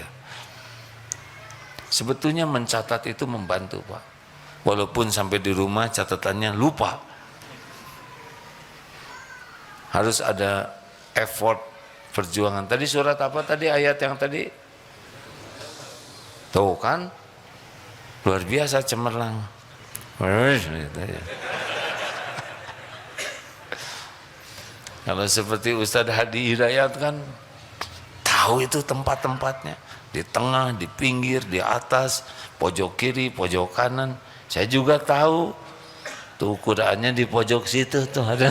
Sebetulnya mencatat itu membantu Pak. Walaupun sampai di rumah catatannya lupa. Harus ada effort, perjuangan. Tadi surat apa tadi, ayat yang tadi? Tuh kan, luar biasa cemerlang. Kalau seperti Ustadz Hadi Hidayat kan tahu itu tempat-tempatnya, di tengah, di pinggir, di atas, pojok kiri, pojok kanan. Saya juga tahu tuh Qurannya di pojok situ tuh ada.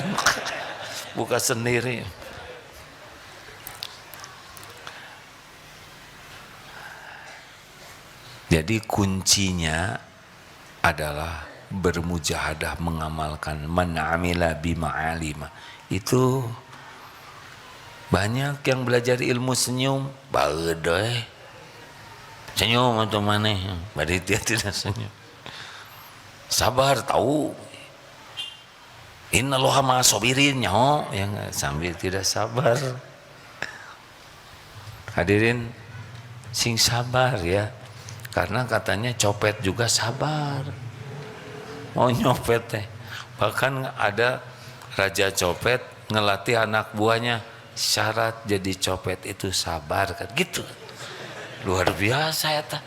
Buka sendiri. Jadi kuncinya adalah bermujahadah mengamalkan, man amila bima alima. Itu banyak yang belajar ilmu senyum, bagedoy. Senyum atau mana? Berarti dia tidak senyum. Sabar tahu. Innallaha ma'as sabirin nyaho, yang sambil tidak sabar. Hadirin, sing sabar ya. Karena katanya copet juga sabar. Mau nyopet teh. Bahkan ada raja copet ngelatih anak buahnya, syarat jadi copet itu sabar kan gitu. Luar biasa ya ta.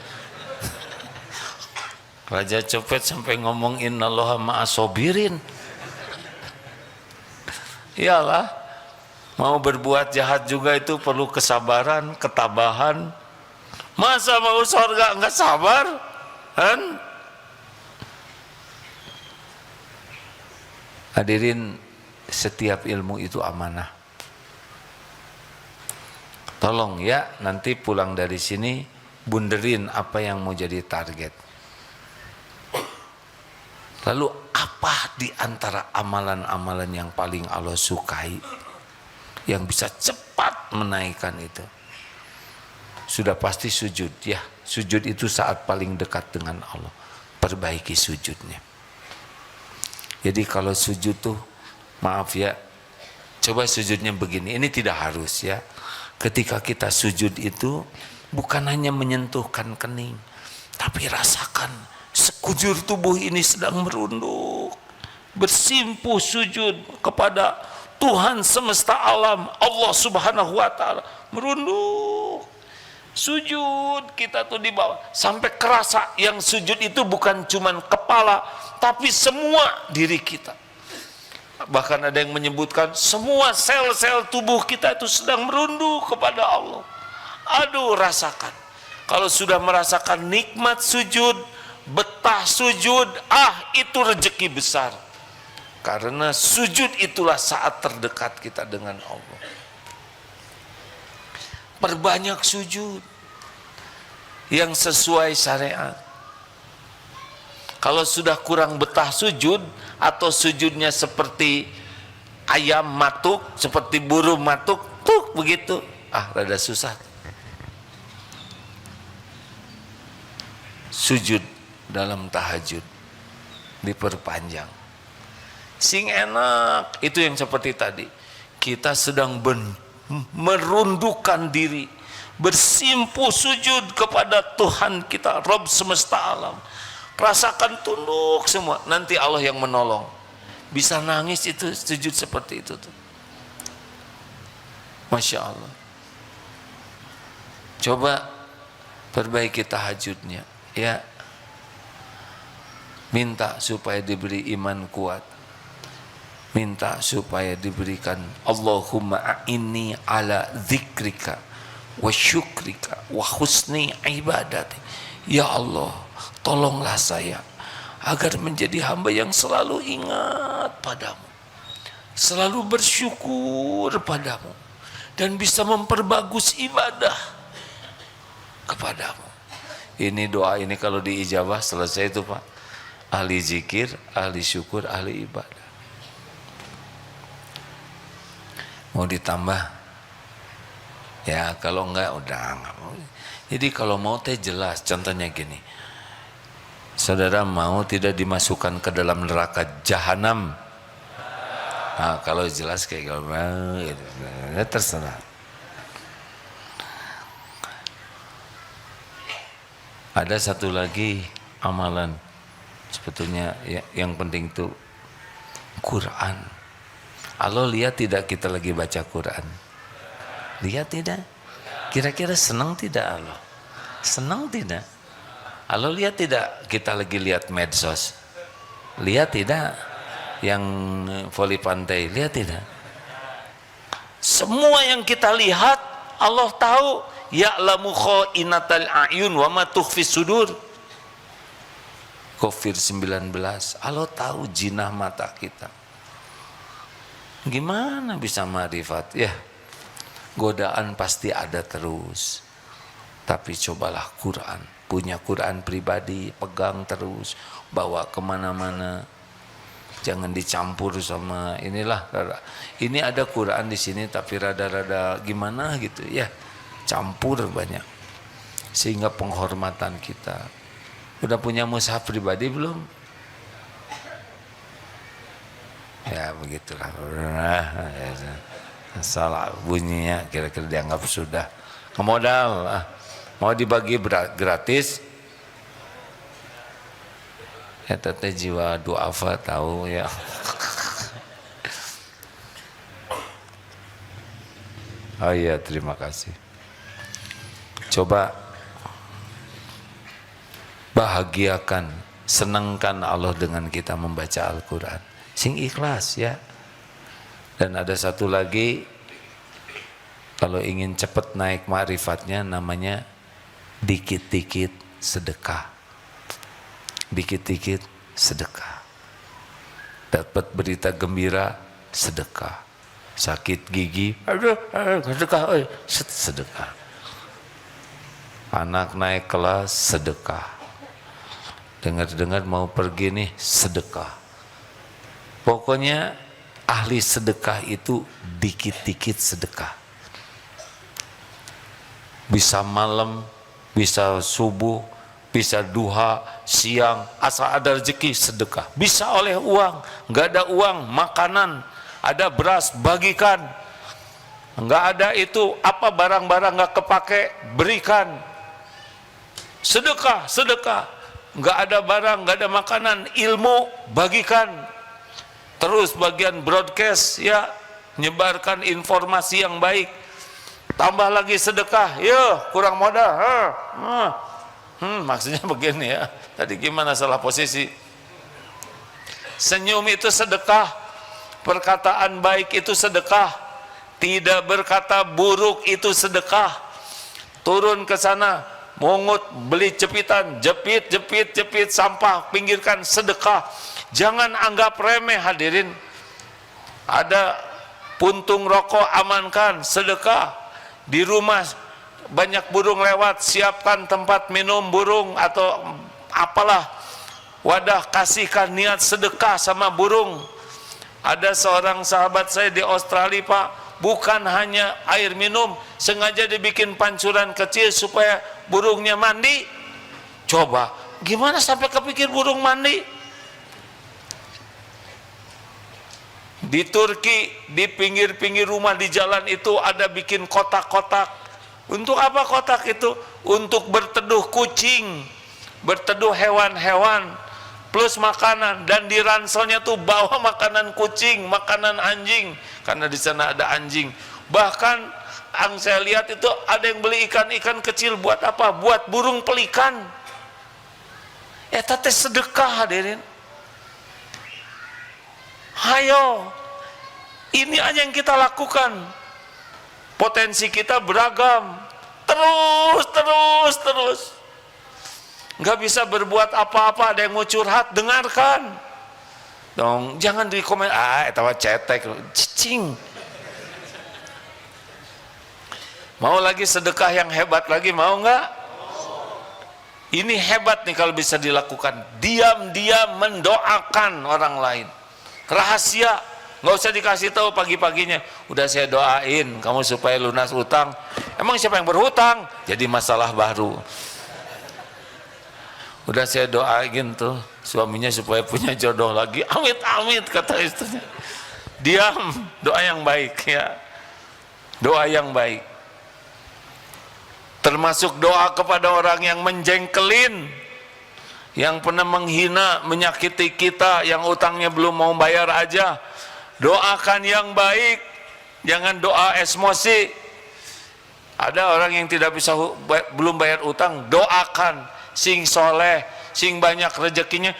Raja copet sampai ngomong innallaha ma'as sabirin. Iyalah, mau berbuat jahat juga itu perlu kesabaran, ketabahan. Masa mau surga enggak sabar? Kan? Hadirin, setiap ilmu itu amanah. Tolong ya, nanti pulang dari sini bunderin apa yang mau jadi target. Lalu apa di antara amalan-amalan yang paling Allah sukai, yang bisa cepat menaikkan itu? Sudah pasti sujud ya. Sujud itu saat paling dekat dengan Allah. Perbaiki sujudnya. Jadi kalau sujud tuh, maaf ya, coba sujudnya begini. Ini tidak harus ya. Ketika kita sujud itu bukan hanya menyentuhkan kening, tapi rasakan sekujur tubuh ini sedang merunduk, bersimpuh sujud kepada Tuhan semesta alam, Allah subhanahu wa ta'ala. Merunduk sujud kita tuh di bawah, sampai kerasa yang sujud itu bukan cuman kepala, tapi semua diri kita. Bahkan ada yang menyebutkan semua sel-sel tubuh kita itu sedang merunduk kepada Allah. Aduh, rasakan. Kalau sudah merasakan nikmat sujud, betah sujud, itu rezeki besar. Karena sujud itulah saat terdekat kita dengan Allah. Perbanyak sujud yang sesuai syariat. Kalau sudah kurang betah sujud, atau sujudnya seperti ayam matuk, seperti burung matuk, tuh begitu, rada susah. Sujud dalam tahajud diperpanjang. Sing enak itu yang seperti tadi. Kita sedang merundukkan diri, bersimpuh sujud kepada Tuhan kita, Rabb semesta alam. Rasakan tunduk semua, nanti Allah yang menolong. Bisa nangis itu sujud seperti itu tuh. Masya Allah. Coba perbaiki tahajudnya ya. Minta supaya diberi iman kuat. Minta supaya diberikan Allahumma a'inni ala dzikrika wa syukrika wa husni ibadati. Ya Allah, tolonglah saya agar menjadi hamba yang selalu ingat padamu, selalu bersyukur padamu, dan bisa memperbagus ibadah kepadamu. Ini doa ini kalau diijabah selesai itu Pak. Ahli zikir, ahli syukur, ahli ibadah. Mau ditambah? Ya kalau enggak udah enggak mau. Jadi kalau mau teh jelas, contohnya gini. Saudara mau tidak dimasukkan ke dalam neraka jahanam? Nah, kalau jelas kayak gitu, ya terserah. Ada satu lagi amalan sebetulnya yang penting itu Quran. Allah lihat tidak kita lagi baca Quran? Lihat tidak? Kira-kira senang tidak Allah? Senang tidak? Allah lihat tidak kita lagi lihat medsos? Lihat tidak yang voli pantai? Lihat tidak? Semua yang kita lihat Allah tahu. Ya'lamu kha'inatal a'yun wa ma tukhfis sudur. Covid-19, Allah tahu jinah mata kita. Gimana bisa ma'rifat? Ya, godaan pasti ada terus. Tapi cobalah Quran. punya Quran pribadi, pegang terus, bawa kemana-mana. Jangan dicampur sama inilah. Ini ada Quran di sini tapi rada-rada gimana gitu ya. Campur banyak. Sehingga penghormatan kita. Udah punya mushaf pribadi belum? Ya begitulah. Salah bunyinya kira-kira dianggap sudah. Kemodal. Mau dibagi gratis? Ya teteh jiwa duafa tahu ya. Oh iya, terima kasih. Coba bahagiakan, senangkan Allah dengan kita membaca Al-Quran. Sing ikhlas ya. Dan ada satu lagi, kalau ingin cepat naik ma'rifatnya, namanya dikit-dikit sedekah. Dikit-dikit sedekah. Dapat berita gembira, sedekah. Sakit gigi, aduh, sedekah, sedekah. Anak naik kelas, sedekah. Dengar-dengar mau pergi nih, sedekah. Pokoknya ahli sedekah itu dikit-dikit sedekah. Bisa malam, bisa subuh, bisa duha, siang, asal ada rezeki sedekah. Bisa oleh uang, nggak ada uang, makanan, ada beras, bagikan. Nggak ada itu, apa barang-barang nggak kepake, berikan. Sedekah, sedekah. Nggak ada barang, nggak ada makanan, ilmu, bagikan. Terus bagian broadcast ya, nyebarkan informasi yang baik. Tambah lagi sedekah, ya kurang modal. Maksudnya begini ya. Tadi gimana salah posisi? Senyum itu sedekah, perkataan baik itu sedekah, tidak berkata buruk itu sedekah. Turun ke sana, mungut, beli jepitan, jepit sampah, pinggirkan, sedekah. Jangan anggap remeh hadirin. Ada puntung rokok, amankan, sedekah. Di rumah banyak burung lewat, siapkan tempat minum burung atau apalah, wadah, kasihkan niat sedekah sama burung. Ada seorang sahabat saya di Australia Pak, bukan hanya air minum, sengaja dibikin pancuran kecil supaya burungnya mandi. Coba, gimana sampai kepikir burung mandi? Di Turki, di pinggir-pinggir rumah di jalan itu ada bikin kotak-kotak. Untuk apa kotak itu? Untuk berteduh kucing, berteduh hewan-hewan, plus makanan. Dan di ranselnya tuh bawa makanan kucing, makanan anjing, karena di sana ada anjing. Bahkan yang saya lihat itu ada yang beli ikan-ikan kecil buat apa? Buat burung pelikan. Teh sedekah hadirin. Hayo, ini aja yang kita lakukan. Potensi kita beragam. Terus. Nggak bisa berbuat apa-apa. Ada yang mau curhat, dengarkan. Dong, jangan di komen. Etawa cetek, cicing. Mau lagi sedekah yang hebat lagi, mau nggak? Ini hebat nih kalau bisa dilakukan. Diam-diam mendoakan orang lain. Rahasia, nggak usah dikasih tahu pagi-paginya. Udah saya doain kamu supaya lunas utang. Emang siapa yang berhutang? Jadi masalah baru. Udah saya doain tuh suaminya supaya punya jodoh lagi. Amit-amit kata istrinya. Diam, doa yang baik ya. Doa yang baik. Termasuk doa kepada orang yang menjengkelin, yang pernah menghina, menyakiti kita, yang utangnya belum mau bayar aja. Doakan yang baik, jangan doa emosi. Ada orang yang tidak bisa belum bayar utang, doakan. Sing soleh, sing banyak rezekinya,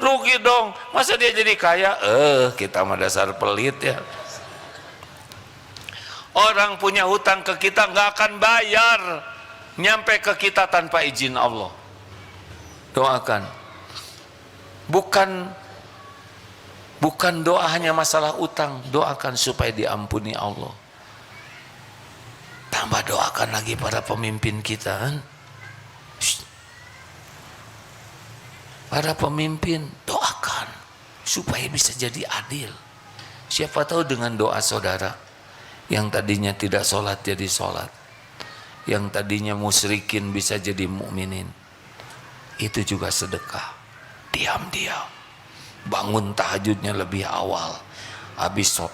rugi dong, masa dia jadi kaya? Kita mah dasar pelit ya. Orang punya hutang ke kita nggak akan bayar, nyampe ke kita tanpa izin Allah. Doakan. Bukan doa hanya masalah utang, doakan supaya diampuni Allah. Tambah doakan lagi para pemimpin kita kan. Para pemimpin, doakan supaya bisa jadi adil. Siapa tahu dengan doa saudara yang tadinya tidak sholat jadi sholat, yang tadinya musyrikin bisa jadi mukminin. Itu juga sedekah. Diam-diam bangun tahajudnya lebih awal, habis sholat.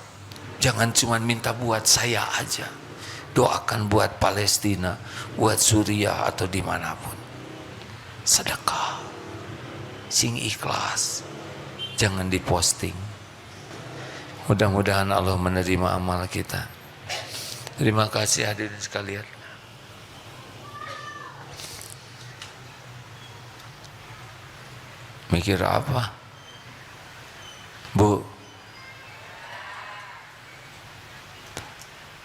Jangan cuma minta buat saya aja, doakan buat Palestina, buat Suriah atau dimanapun. Sedekah sing ikhlas, jangan diposting. Mudah-mudahan Allah menerima amal kita. Terima kasih hadirin sekalian. Mikir apa? Bu,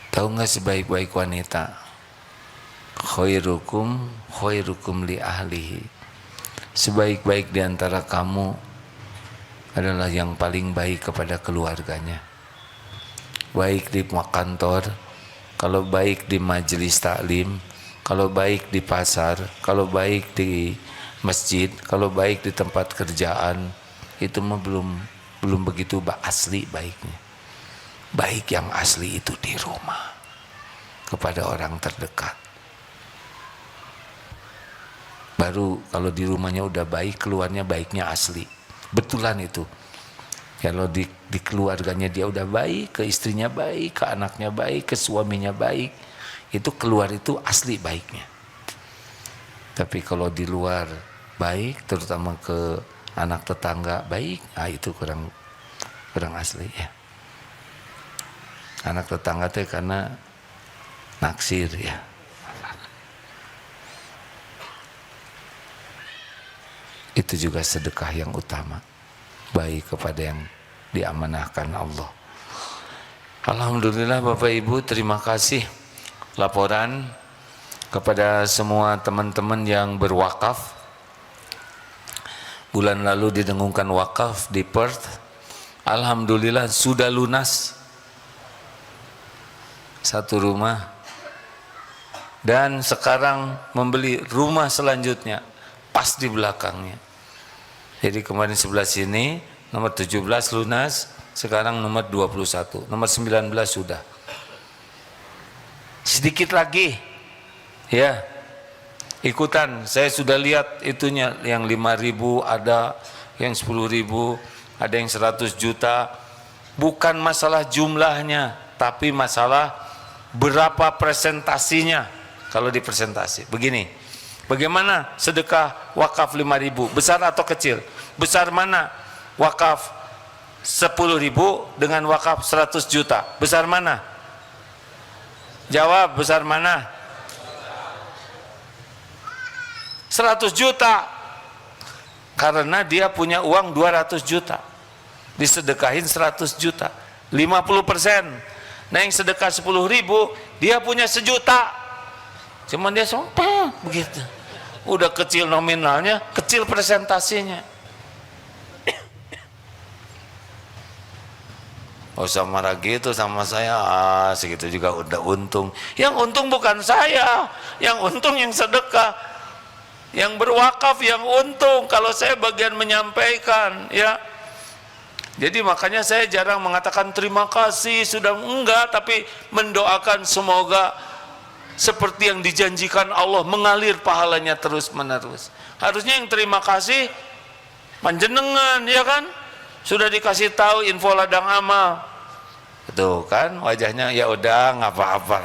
tahu nggak sebaik-baik wanita? Khairukum li ahlihi. Sebaik-baik di antara kamu adalah yang paling baik kepada keluarganya. Baik di kantor, kalau baik di majelis taklim, kalau baik di pasar, kalau baik di masjid, kalau baik di tempat kerjaan, itu mah belum begitu asli baiknya. Baik yang asli itu di rumah kepada orang terdekat. Baru kalau di rumahnya udah baik, keluarnya baiknya asli. Betulan itu. Kalau di keluarganya dia udah baik, ke istrinya baik, ke anaknya baik, ke suaminya baik, itu keluar itu asli baiknya. Tapi kalau di luar baik, terutama ke anak tetangga baik, itu kurang asli ya. Anak tetangga itu karena naksir ya. Itu juga sedekah yang utama, baik kepada yang diamanahkan Allah. Alhamdulillah Bapak Ibu, terima kasih laporan kepada semua teman-teman yang berwakaf. Bulan lalu didengungkan wakaf di Perth. Alhamdulillah sudah lunas satu rumah, dan sekarang membeli rumah selanjutnya pas di belakangnya. Jadi kemarin sebelah sini nomor 17 lunas, sekarang nomor 21, nomor 19 sudah. Sedikit lagi ya, ikutan. Saya sudah lihat itunya, yang 5.000 ada, yang 10.000, ada yang 100 juta. Bukan masalah jumlahnya, tapi masalah berapa presentasinya. Kalau dipresentasi begini, bagaimana sedekah wakaf 5.000, besar atau kecil? Besar mana wakaf 10.000 dengan wakaf 100 juta? Besar mana? Jawab, besar mana? 100 juta. Karena dia punya uang 200 juta, disedekahin 100 juta, 50%. Nah yang sedekah 10.000, dia punya 1 juta, cuman dia sompah begitu. Udah kecil nominalnya, kecil presentasinya. Oh sama gitu sama saya, segitu juga udah untung. Yang untung bukan saya, yang untung yang sedekah, yang berwakaf yang untung. Kalau saya bagian menyampaikan ya. Jadi makanya saya jarang mengatakan terima kasih, sudah enggak, tapi mendoakan semoga seperti yang dijanjikan Allah mengalir pahalanya terus menerus. Harusnya yang terima kasih panjenengan ya kan, sudah dikasih tahu info ladang amal itu kan, wajahnya ya udah nggak apa-apa.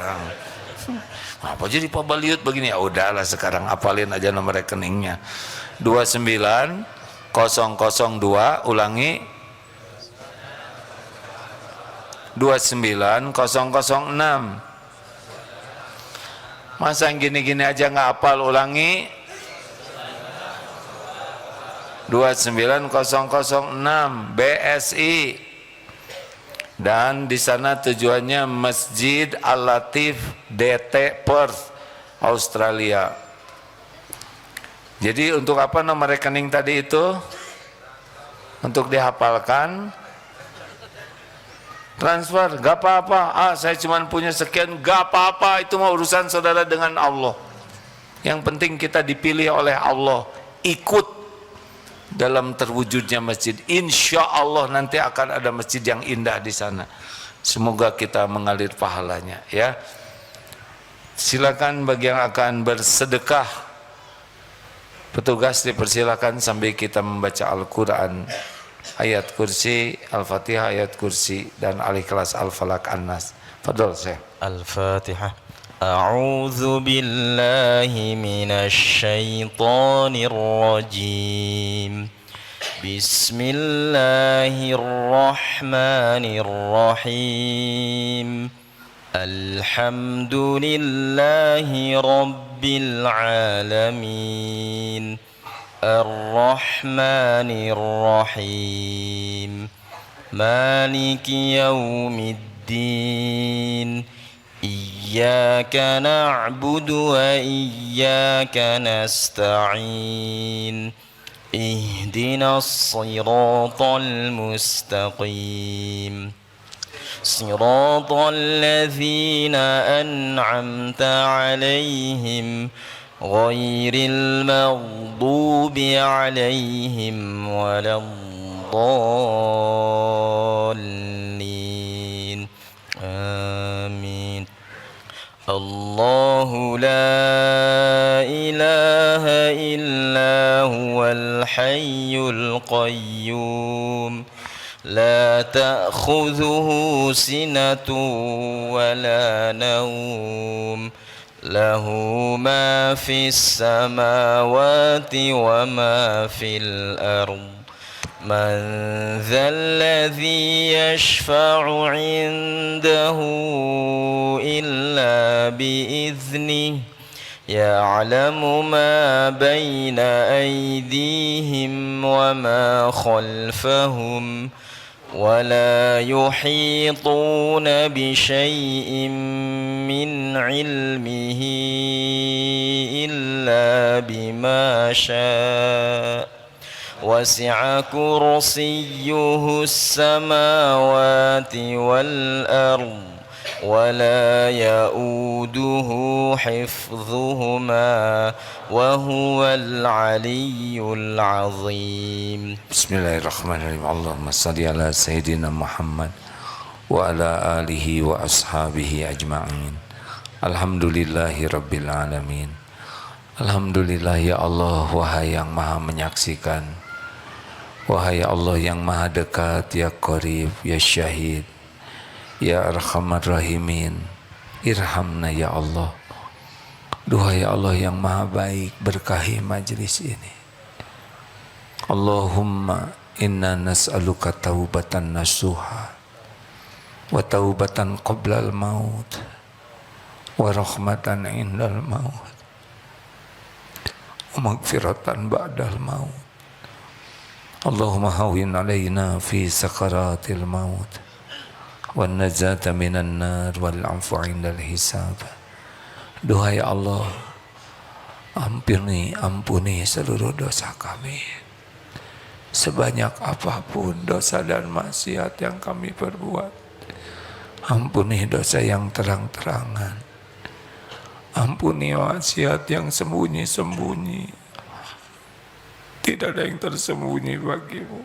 Apa jadi Pak Baliut begini? Ya udahlah sekarang apalin aja nomor rekeningnya 29002, ulangi 29006. Masa yang gini-gini aja nggak hafal, ulangi 29006 BSI. Dan di sana tujuannya Masjid Al-Latif DT Perth, Australia. Jadi untuk apa nomor rekening tadi itu? Untuk dihafalkan. Transfer, gak apa-apa. Saya cuma punya sekian, gak apa-apa. Itu mau urusan saudara dengan Allah. Yang penting kita dipilih oleh Allah, ikut dalam terwujudnya masjid. Insya Allah nanti akan ada masjid yang indah di sana. Semoga kita mengalir pahalanya ya. Silakan bagi yang akan bersedekah, petugas dipersilakan sambil kita membaca Al-Quran, ayat kursi, Al-Fatihah, ayat kursi, dan Al-Ikhlas, Al-Falaq, An-Nas. Fadol Syekh. Al-Fatihah. A'udzu billahi minasy syaithanir rajim. Bismillahirrahmanirrahim. Alhamdulillahi rabbil alamin. Ar-Rahmanir Rahim. Maliki yaumiddin. Iyyaka na'budu wa iyyaka nasta'in. Ihdinas siratal mustaqim. Siratal ladzina an'amta 'alaihim ghairil maghdubi 'alaihim waladdallin. Amin. Allahu la ilaha illa huwal hayyul qayyum. La ta'khudhuhu sinatun wa la nawm. Lahu ma fis samawati wa ma fil ardh. Man dhal ladzi yashfa'u 'indahu illa bi'idhnihi. Ya'lamu ma bayna aydihim wa ma khalfahum. ولا يحيطون بشيء من علمه إلا بما شاء. وسع كرسيه السماوات والأرض ولا يؤوده حفظهما وهو العلي العظيم. Bismillahirrahmanirrahim. Allahumma salli ala Sayyidina Muhammad wa ala alihi wa ashabihi ajma'in. Alhamdulillahi rabbil alamin. Alhamdulillah ya Allah, wahai yang maha menyaksikan, wahai Allah yang maha dekat, ya Qarib, ya Syahid, ya Arhamar Rahimin, irhamna ya Allah. Duhai Allah yang maha baik, berkahi majlis ini. Allahumma inna nas'aluka taubatan nasuha wa taubatan qabla al-maut wa rahmatan indal maut wa maghfiratan ba'dal maut. Allahumma hawwin alaina fi sakaratil maut wan najata minan nar wal 'afwa 'indal hisab. Duhai Allah, ampuni seluruh dosa kami. Sebanyak apapun dosa dan maksiat yang kami perbuat, ampuni dosa yang terang-terangan, ampuni maksiat yang sembunyi-sembunyi. Tidak ada yang tersembunyi bagimu.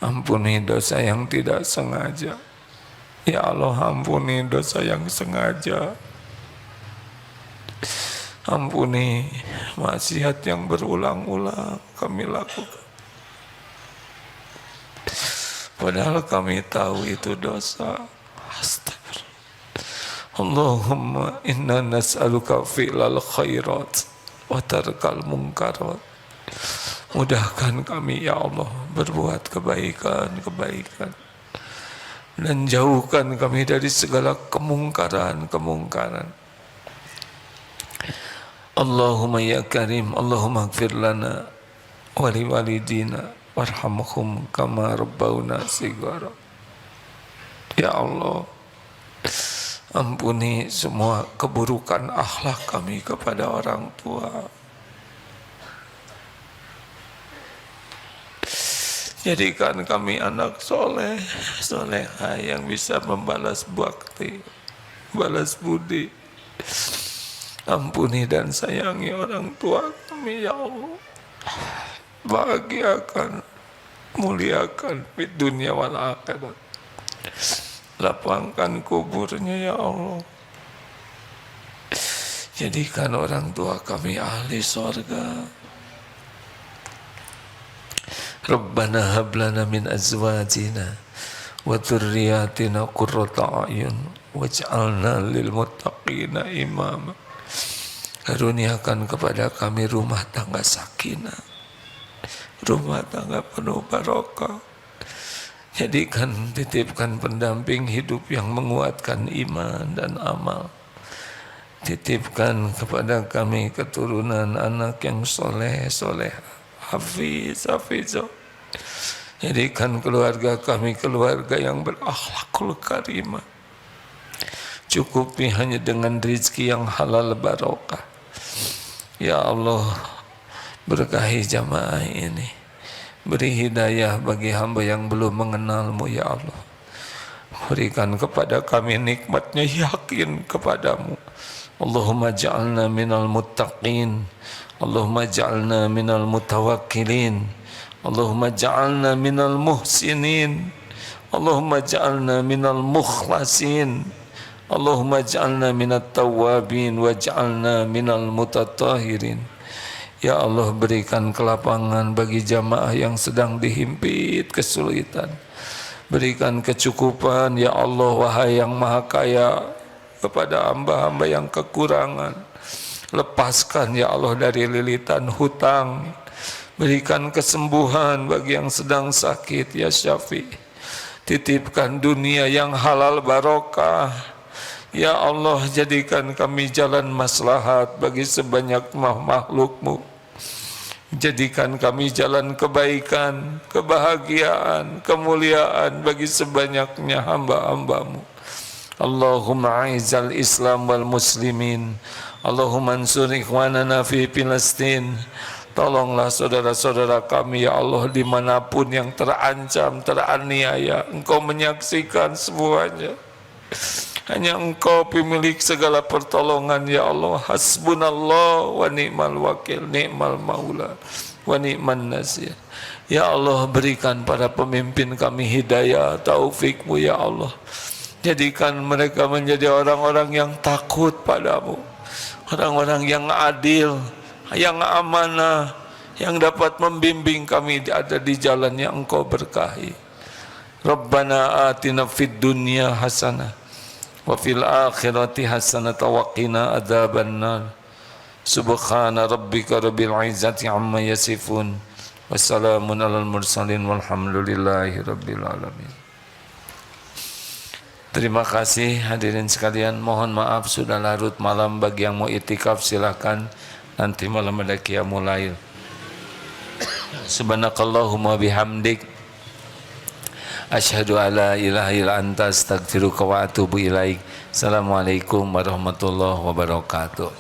Ampuni dosa yang tidak sengaja. Ya Allah, ampuni dosa yang sengaja. Ampuni maksiat yang berulang-ulang kami lakukan, padahal kami tahu itu dosa. Astagfirullah. Allahumma inna nas'aluka fi'lal khairat wa tarkal munkarat. Mudahkan kami ya Allah berbuat kebaikan-kebaikan dan jauhkan kami dari segala kemungkaran-kemungkaran. Allahumma ya Karim, Allahumma ighfir lana wa liwalidina warhamhum kama rabbawna shighara. Ya Allah, ampuni semua keburukan akhlak kami kepada orang tua. Jadikan kami anak soleh, soleha yang bisa membalas bakti, balas budi. Ampuni dan sayangi orang tua kami ya Allah. bahagiakan, muliakan di dunia wal akhirat. Lapangkan kuburnya ya Allah. Jadikan orang tua kami ahli surga. Rabbana hab lana min azwajina wa dzurriyyatina qurrata a'yun waj'alna lil muttaqina imama. Karuniakan kepada kami rumah tangga sakinah, rumah tangga penuh barokah. Jadikan, titipkan pendamping hidup yang menguatkan iman dan amal. Titipkan kepada kami keturunan anak yang soleh, hafizah. Jadikan keluarga kami keluarga yang berakhlakul karimah. Cukupi hanya dengan rezeki yang halal barokah. Ya Allah, berkahi jamaah ini. Beri hidayah bagi hamba yang belum mengenal-Mu ya Allah. Berikan kepada kami nikmatnya yakin kepadamu. Allahumma ja'alna minal muttaqin, Allahumma ja'alna minal mutawakkilin, Allahumma ja'alna minal muhsinin, Allahumma ja'alna minal mukhlasin, Allahumma ja'alna minat tawwabin wa ja'alna minal mutatahirin. Ya Allah, berikan kelapangan bagi jamaah yang sedang dihimpit kesulitan. Berikan kecukupan ya Allah, wahai yang maha kaya, kepada hamba-hamba yang kekurangan. Lepaskan ya Allah dari lilitan hutang. Berikan kesembuhan bagi yang sedang sakit ya Syafi'. Titipkan dunia yang halal barokah. Ya Allah, jadikan kami jalan maslahat bagi sebanyak makhluk-Mu. Jadikan kami jalan kebaikan, kebahagiaan, kemuliaan bagi sebanyaknya hamba-hamba-Mu. Allahumma a'izzal Islam wal muslimin, Allahumma ansur ikhwanana fi Filistin. Tolonglah saudara-saudara kami ya Allah dimanapun yang terancam, teraniaya. Engkau menyaksikan semuanya. Hanya Engkau pemilik segala pertolongan ya Allah. Hasbunallah wa ni'mal wakil, ni'mal maula wa ni'man nasir. Ya Allah, berikan pada pemimpin kami hidayah, taufik-Mu ya Allah. Jadikan mereka menjadi orang-orang yang takut padamu, orang-orang yang adil, yang amanah, yang dapat membimbing kami ada di jalan yang Engkau berkahi. Rabbana atina fid dunya hasanah wa fil akhirati hasanah wa qina adzabannar. Subhana rabbika rabbil izzati amma yasifun. Wassalamun alal mursalin walhamdulillahi rabbil alamin. Terima kasih hadirin sekalian. Mohon maaf sudah larut malam. Bagi yang mau itikaf silakan. Nanti malam ada qiyamul lail. Subhanakallahumma bihamdik, asyhadu alla ilaha illa anta astaghfiruka wa atubu ilaik. Assalamualaikum warahmatullahi wabarakatuh.